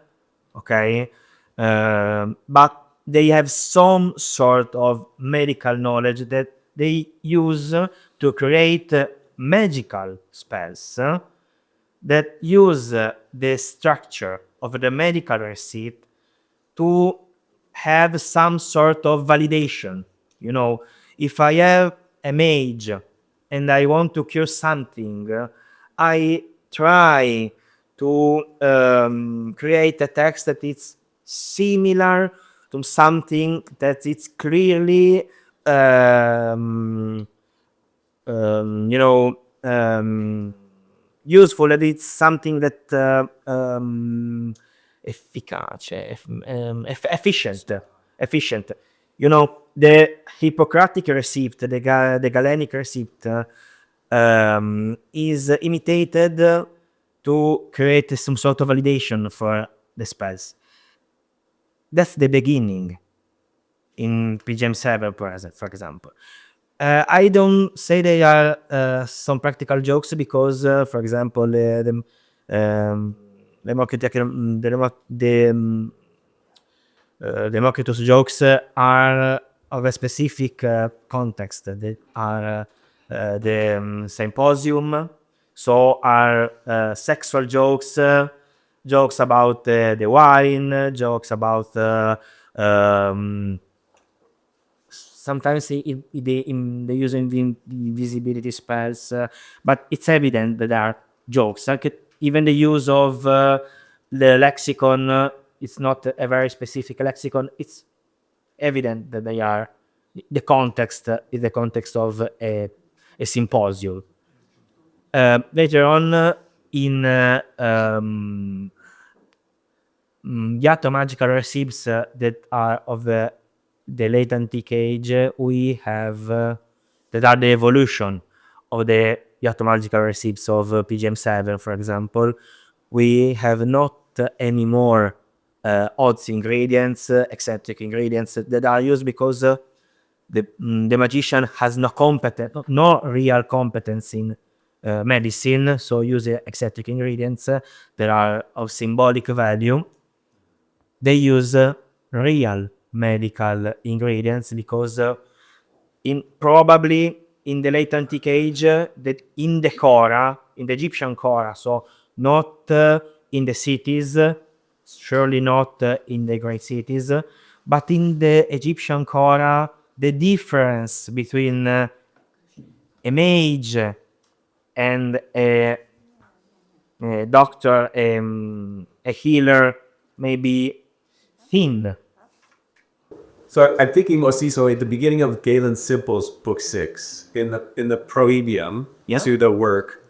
okay, but they have some sort of medical knowledge that they use to create magical spells that use the structure of the medical receipt to have some sort of validation. If I have a mage and I want to cure something, I try to create a text that is similar to something that it's clearly useful, that it's something that efficient. The Hippocratic receipt, the Hellenic receipt, is imitated to create some sort of validation for the spells. That's the beginning in PGM7 for example. I don't say they are some practical jokes because, for example, the Democritus jokes are of a specific context. They are the symposium, so are sexual jokes, jokes about the wine, jokes about sometimes they use invisibility spells, but it's evident that there are jokes. Like even the use of the lexicon, it's not a very specific lexicon. It's evident that they are the context is the context of a symposium. Later on, in Iatromagical receives that are of the late antique age, we have that are the evolution of the Iatromagical receipts of PGM7, for example. We have not anymore odds ingredients, eccentric ingredients that are used because the magician has no real competence in medicine, so use eccentric ingredients that are of symbolic value. They use real medical ingredients because probably in the late antique age, that in the Chora, in the Egyptian Chora, so not in the cities, surely not in the great cities, but in the Egyptian Chora, the difference between a mage and a doctor, a healer, may be thin. So I'm thinking also at the beginning of Galen Simple's book 6, in the Proebium to the work,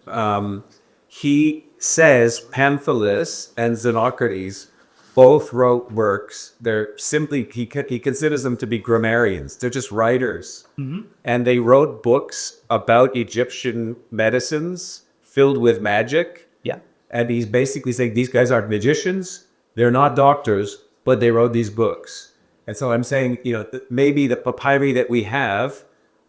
he says Pamphilus and Xenocrates both wrote works. They're simply, he considers them to be grammarians. They're just writers. And they wrote books about Egyptian medicines filled with magic. Yeah. And he's basically saying these guys aren't magicians, they're not doctors, but they wrote these books. And so I'm saying, maybe the papyri that we have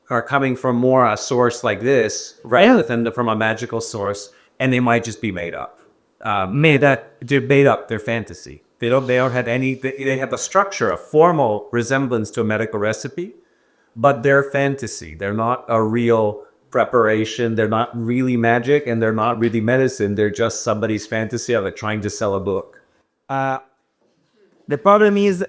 are coming from more a source like this rather than from a magical source, and they might just be made up. They're made up, they're fantasy. They don't have any, they have a structure, a formal resemblance to a medical recipe, but they're fantasy. They're not a real preparation. They're not really magic, and they're not really medicine. They're just somebody's fantasy of like trying to sell a book. The problem is,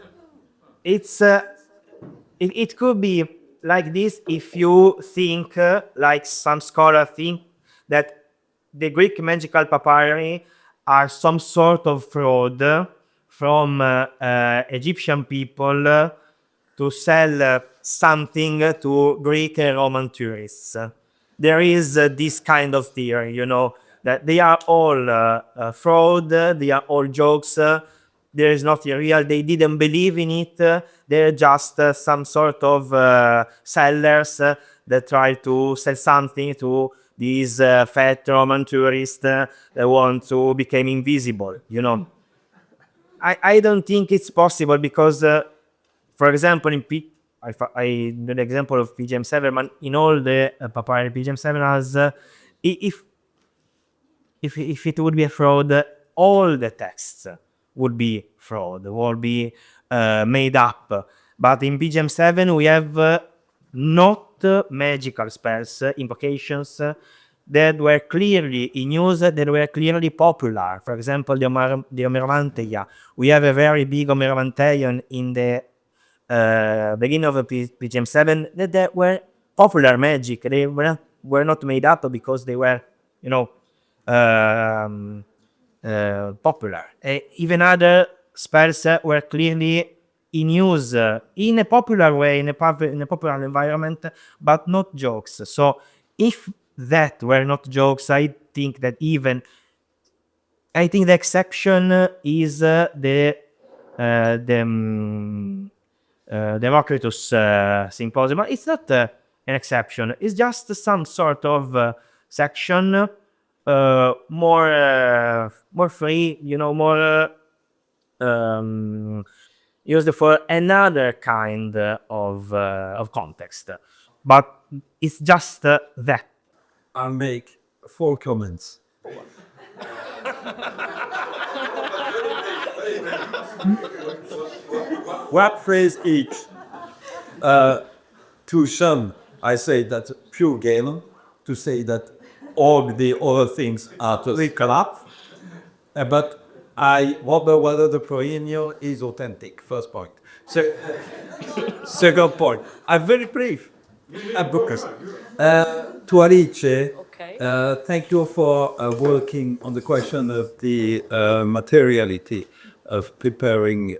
it could be like this if you think, like some scholars think, that the Greek magical papyri are some sort of fraud from Egyptian people to sell something to Greek and Roman tourists. There is this kind of theory, that they are all fraud, they are all jokes, there is nothing real, they didn't believe in it, they're just some sort of sellers that try to sell something to these fat Roman tourists that want to become invisible, I don't think it's possible because, for example, I do the example of PGM7, but in all the papyri PGM7 has, if it would be a fraud, all the texts would be fraud, would be made up. But in PGM7 we have not magical spells, invocations that were clearly in use, that were clearly popular. For example, the Materia. We have a very big Materia in the beginning of PGM7 that were popular magic. They were not made up because they were, popular. Even other spells were clearly in use in a popular way, in a popular environment, but not jokes. So if that were not jokes, I think the exception is the Democritus Symposium. It's not an exception. It's just some sort of section, more free, more used for another kind of context. But it's just that. I'll make 4 comments. One phrase each. To some, I say that's pure Galen. To say that all the other things are totally corrupt. But I wonder whether the Proenio is authentic. First point. So, second point. I'm very brief. To Alice, thank you for working on the question of the materiality of preparing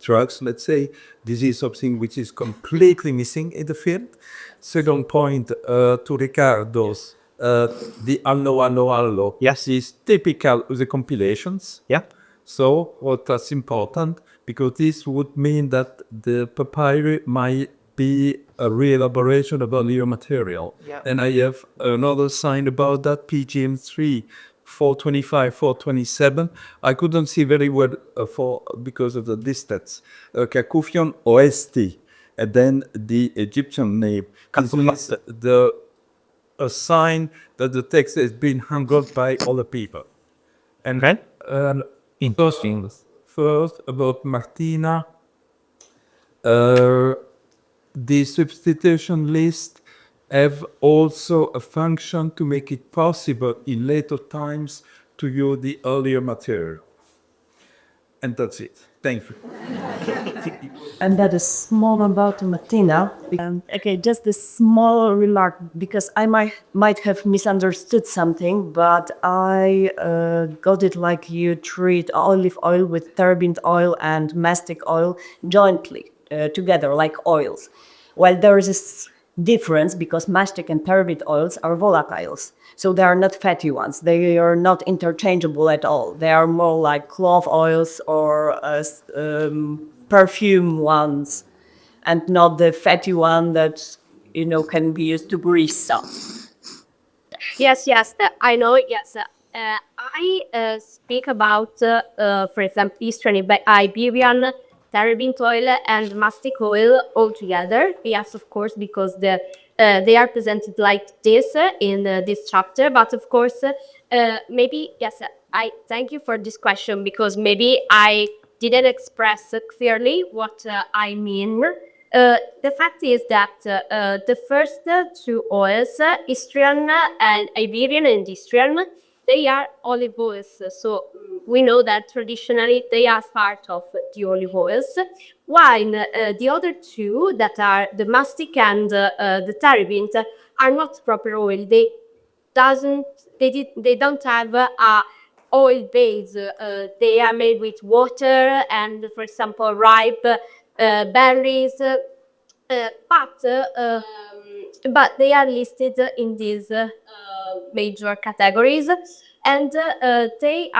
drugs, let's say. This is something which is completely missing in the field. Second point, to Riccardo's, the anno. Yes. Is typical of the compilations. Yeah. So what that's important, because this would mean that the papyri might be a re-elaboration of earlier material. Yeah. And I have another sign about that, PGM3, 425, 427. I couldn't see very well because of the distance. Cacofion Oesti, and then the Egyptian name. This is a sign that the text has been handled by other people. And interesting. First, about Martina, the substitution list have also a function to make it possible in later times to use the earlier material. And that's it. Thank you. And that is small about Martina. Okay, just a small remark, because I might have misunderstood something, but I got it like you treat olive oil with terebinth oil and mastic oil jointly together, like oils. Well, there is this difference because mastic and terebinth oils are volatiles. So they are not fatty ones. They are not interchangeable at all. They are more like clove oils or perfume ones, and not the fatty one that, you know, can be used to grease stuff. Yes, I know. Yes, I speak about, for example, Eastern Iberian terebinth oil and mastic oil all together. Yes, of course, because they are presented like this in this chapter. But of course, maybe yes, I thank you for this question, because maybe I didn't express clearly what I mean. The fact is that the first two oils, Istrian and Iberian and Istrian, they are olive oils. So we know that traditionally they are part of the olive oils, while the other two, that are the mastic and the terebinth, are not proper oil. They don't have a oil base. They are made with water and, for example, ripe berries, but they are listed in these major categories, and there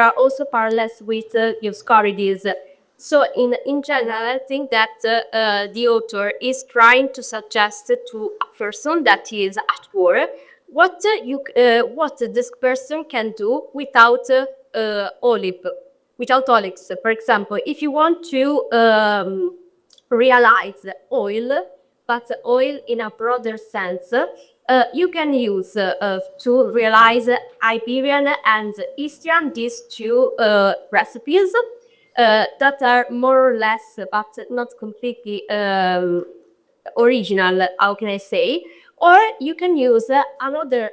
are also parallels with Dioscorides. So in general, I think that the author is trying to suggest to a person that is at war what this person can do without without olives. For example, if you want to realize oil, but oil in a broader sense, you can use to realize Iberian and Eastern, these two recipes that are more or less, but not completely original, how can I say? Or you can use another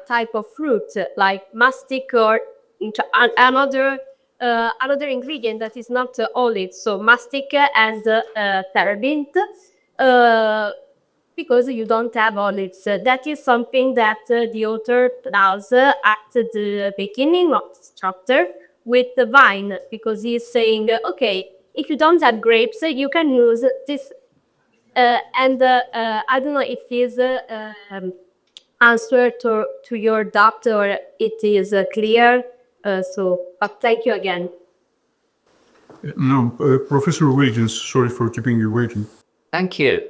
type of fruit, like mastic, or another ingredient that is not olive, so mastic and terebinth, because you don't have olives. That is something that the author does at the beginning of this chapter with the vine, because he's saying, okay, if you don't have grapes, you can use this. And I don't know if this answer to your doubt, or it is clear. But thank you again. No, Professor Williams, sorry for keeping you waiting. Thank you.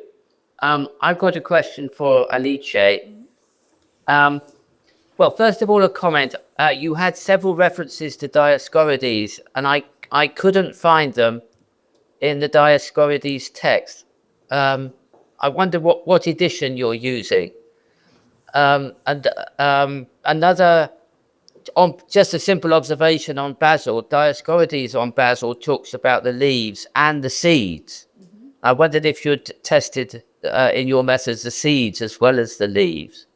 I've got a question for Alice. Well, first of all, a comment. You had several references to Dioscorides, and I couldn't find them in the Dioscorides text. I wonder what edition you're using. Another, just a simple observation on basil. Dioscorides on basil talks about the leaves and the seeds. I wondered if you'd tested in your methods the seeds as well as the leaves.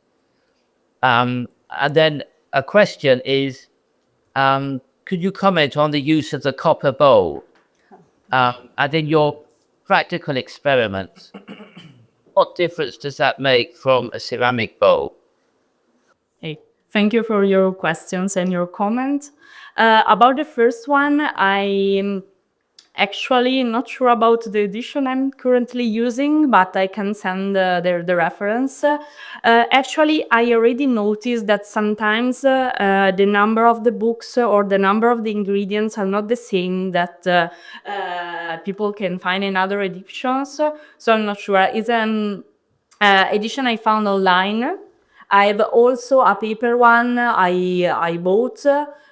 And then a question is, could you comment on the use of the copper bowl? And in your practical experiments, what difference does that make from a ceramic bowl? Hey, thank you for your questions and your comment. About the first one, I Actually, not sure about the edition I'm currently using, but I can send the reference. Actually, I already noticed that sometimes the number of the books or the number of the ingredients are not the same that people can find in other editions. So I'm not sure. It's an edition I found online. I have also a paper one I bought,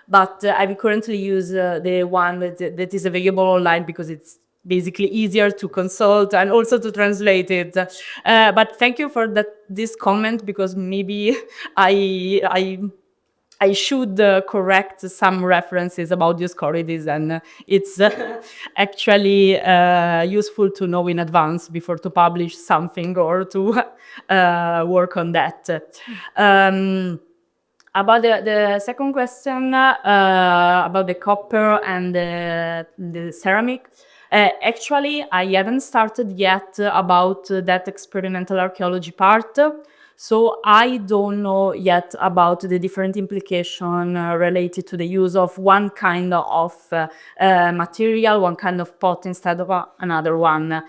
but I currently use the one that is available online because it's basically easier to consult and also to translate it. But thank you for this comment, because maybe I should correct some references about Dioscorides, and it's actually useful to know in advance before to publish something or to work on that. About the second question about the copper and the ceramic, actually I haven't started yet about that experimental archaeology part. So I don't know yet about the different implication related to the use of one kind of material, one kind of pot instead of another one.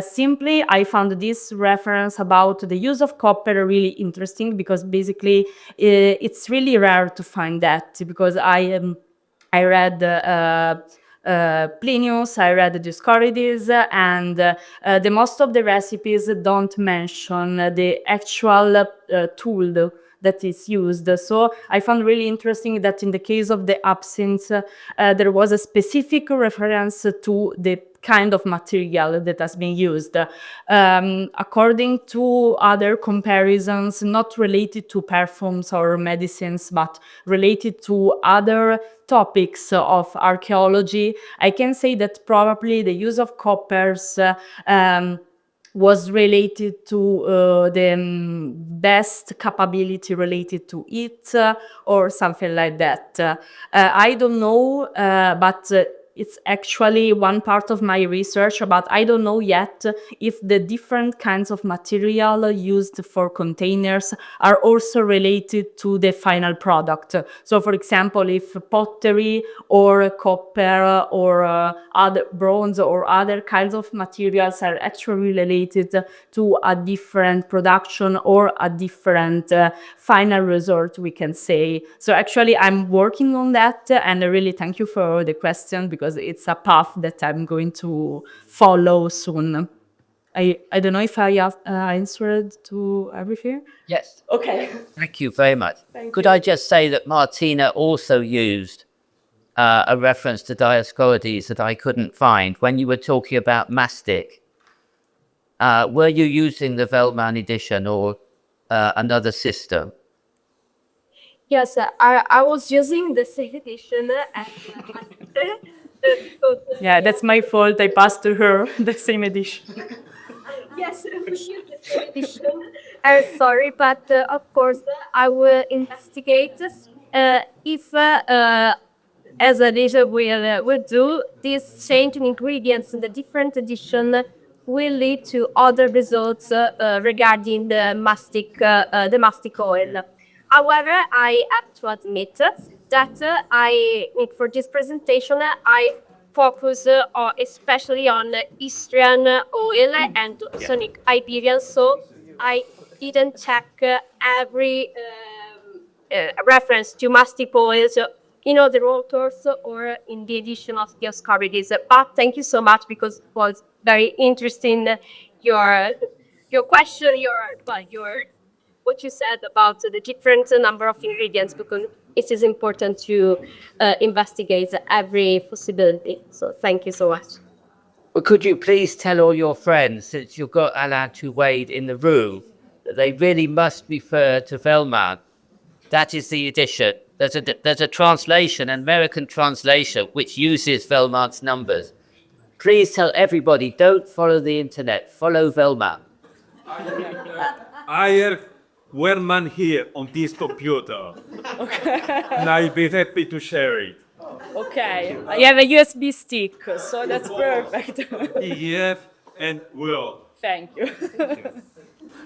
Simply, I found this reference about the use of copper really interesting, because basically it's really rare to find that, because I read Plinius, I read Dioscorides, and the most of the recipes don't mention the actual tool that is used. So I found really interesting that in the case of the absinthe, there was a specific reference to the kind of material that has been used. According to other comparisons, not related to perfumes or medicines, but related to other topics of archaeology, I can say that probably the use of coppers was related to the best capability related to it, or something like that. I don't know, but it's actually one part of my research, but I don't know yet if the different kinds of material used for containers are also related to the final product. So, for example, if pottery or copper or other bronze or other kinds of materials are actually related to a different production or a different final result, we can say. So actually, I'm working on that, and I really thank you for the question, because it's a path that I'm going to follow soon. I don't know if I have answered to everything. Yes. Okay. Thank you very much. Could I just say that Martina also used a reference to Dioscorides that I couldn't find when you were talking about mastic? Were you using the Veltman edition or another system? Yes, I was using the same edition and Yeah, that's my fault. I passed to her the same edition. yes, we should the same edition. Sorry, but of course I will investigate if as a laser will do, this change in ingredients in the different edition will lead to other results regarding the mastic oil. However, I have to admit that for this presentation, I focus especially on Istrian oil and Sonic Iberian, so I didn't check every reference to mastic oils in other authors or in the edition of Dioscorides. But thank you so much, because it was very interesting your question, your what you said about the different number of ingredients, because it is important to investigate every possibility. So thank you so much. Well, could you please tell all your friends, since you've got Alain Touwade in the room, that they really must refer to Veltman? That is the edition. There's a translation, an American translation, which uses Veltman's numbers. Please tell everybody, don't follow the internet, follow Veltman. I have Wellman here on this computer. And I'll be happy to share it. Okay. I have a USB stick, so that's perfect. PDF and Word. Thank you.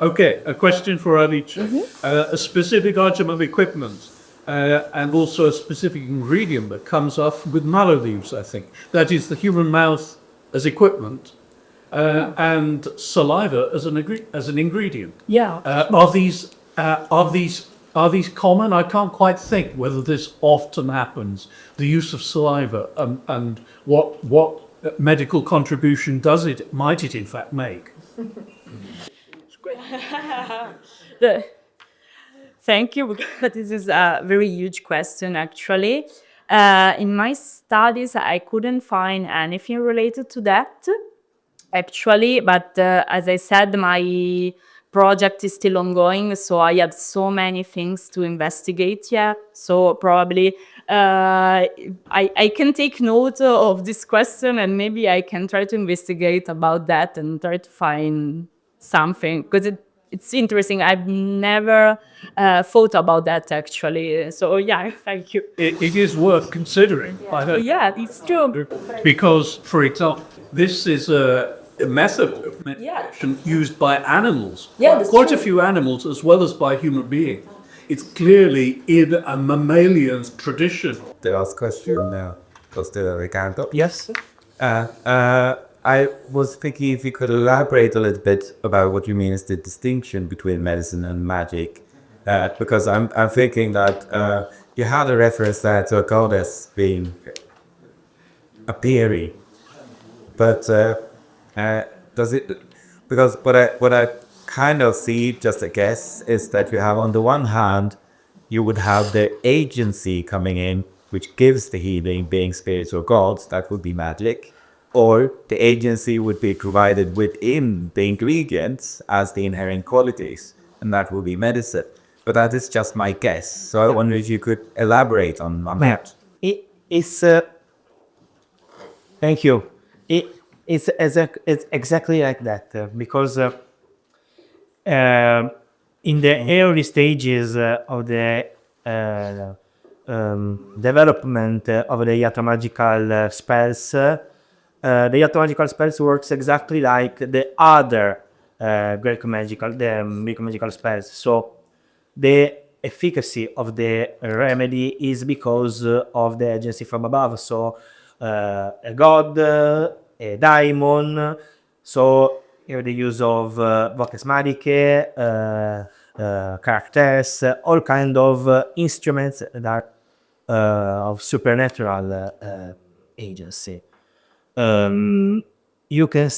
Okay, a question for Alice. A specific item of equipment and also a specific ingredient that comes off with mallow leaves, I think. That is the human mouth as equipment, and saliva as an ingredient. Yeah. Are these common? I can't quite think whether this often happens. The use of saliva, and what medical contribution might it in fact make? Thank you, but this is a very huge question, actually. In my studies, I couldn't find anything related to that, actually, but as I said, my project is still ongoing, so I have so many things to investigate yet. So probably I can take note of this question, and maybe I can try to investigate about that and try to find something, because it's interesting. I've never thought about that, actually. So yeah, thank you. It is worth considering. Yeah, it's true. Because, for example, this is a method of meditation used by animals. Yeah, that's Quite true. a few animals, as well as by human beings. It's clearly in a mammalian tradition. The last question now goes to Riccardo. Yes. I was thinking if you could elaborate a little bit about what you mean is the distinction between medicine and magic, because I'm thinking that you had a reference there to a goddess being a Papyri, but does it? Because what I kind of see, just a guess, is that you have on the one hand, you would have the agency coming in, which gives the healing, being spirits or gods. That would be magic. Or the agency would be provided within the ingredients as the inherent qualities, and that would be medicine. But that is just my guess. So I wonder if you could elaborate on that. It's thank you. It's exactly like that, because in the early stages of the development of the Iatromagical spells, the Iatromagical spells works exactly like the other Greek magical spells. So the efficacy of the remedy is because of the agency from above. So a god, a daimon. So here the use of voces magicae, characters, all kind of instruments that are of supernatural agency. You can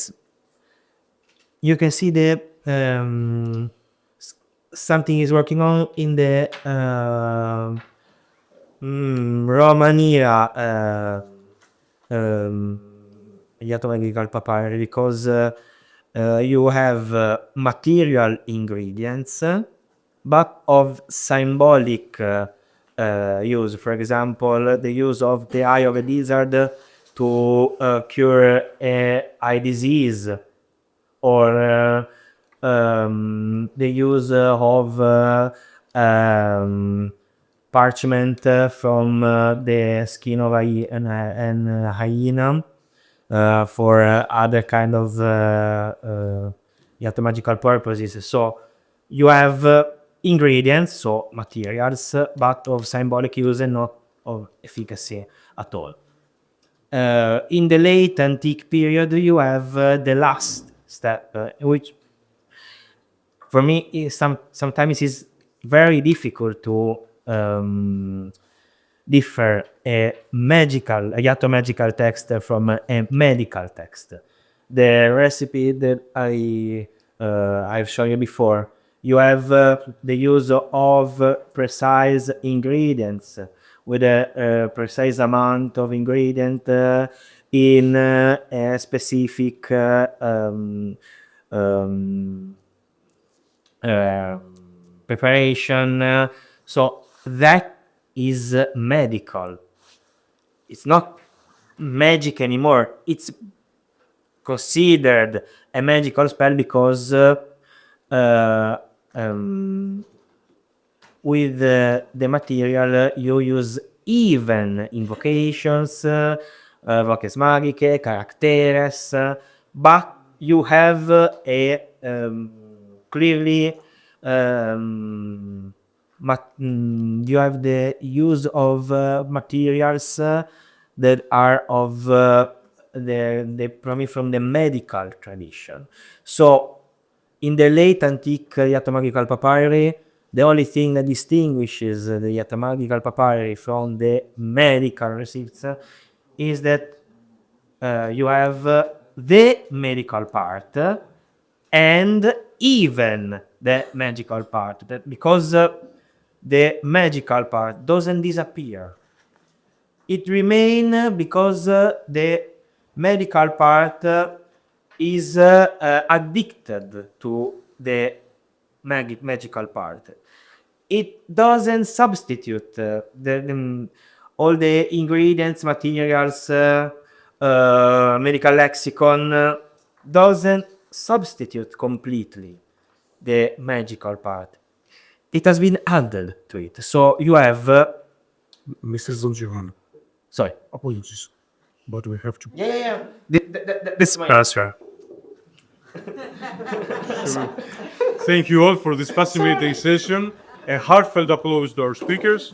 see the something is working on in the Romania Iatromagical papyri, because you have material ingredients but of symbolic use. For example, the use of the eye of a lizard to cure a eye disease, or the use of parchment from the skin of an hyena for other kind of iatromagical purposes. So you have ingredients, so materials, but of symbolic use and not of efficacy at all. In the late antique period, you have the last step, which for me is sometimes is very difficult to differ a iatromagical text from a medical text. The recipe that I've shown you before, you have the use of precise ingredients with a precise amount of ingredient in a specific preparation. So that is medical. It's not magic anymore. It's considered a magical spell because with the material you use even invocations, voces magicae, characteres, but you have a clearly you have the use of materials that are of the probably from the medical tradition. So in the late antique Iatromagical papyri, the only thing that distinguishes the Iatromagical papyri from the medical receipts is that you have the medical part and even the magical part, that because the magical part doesn't disappear, it remains because the medical part is addicted to the magical part. It doesn't substitute all the ingredients, materials, medical lexicon doesn't substitute completely the magical part. It has been added to it. So you have, Mr. Bongiovanni, sorry. apologies, but we have to This thank you all for this fascinating session. A heartfelt applause to our speakers.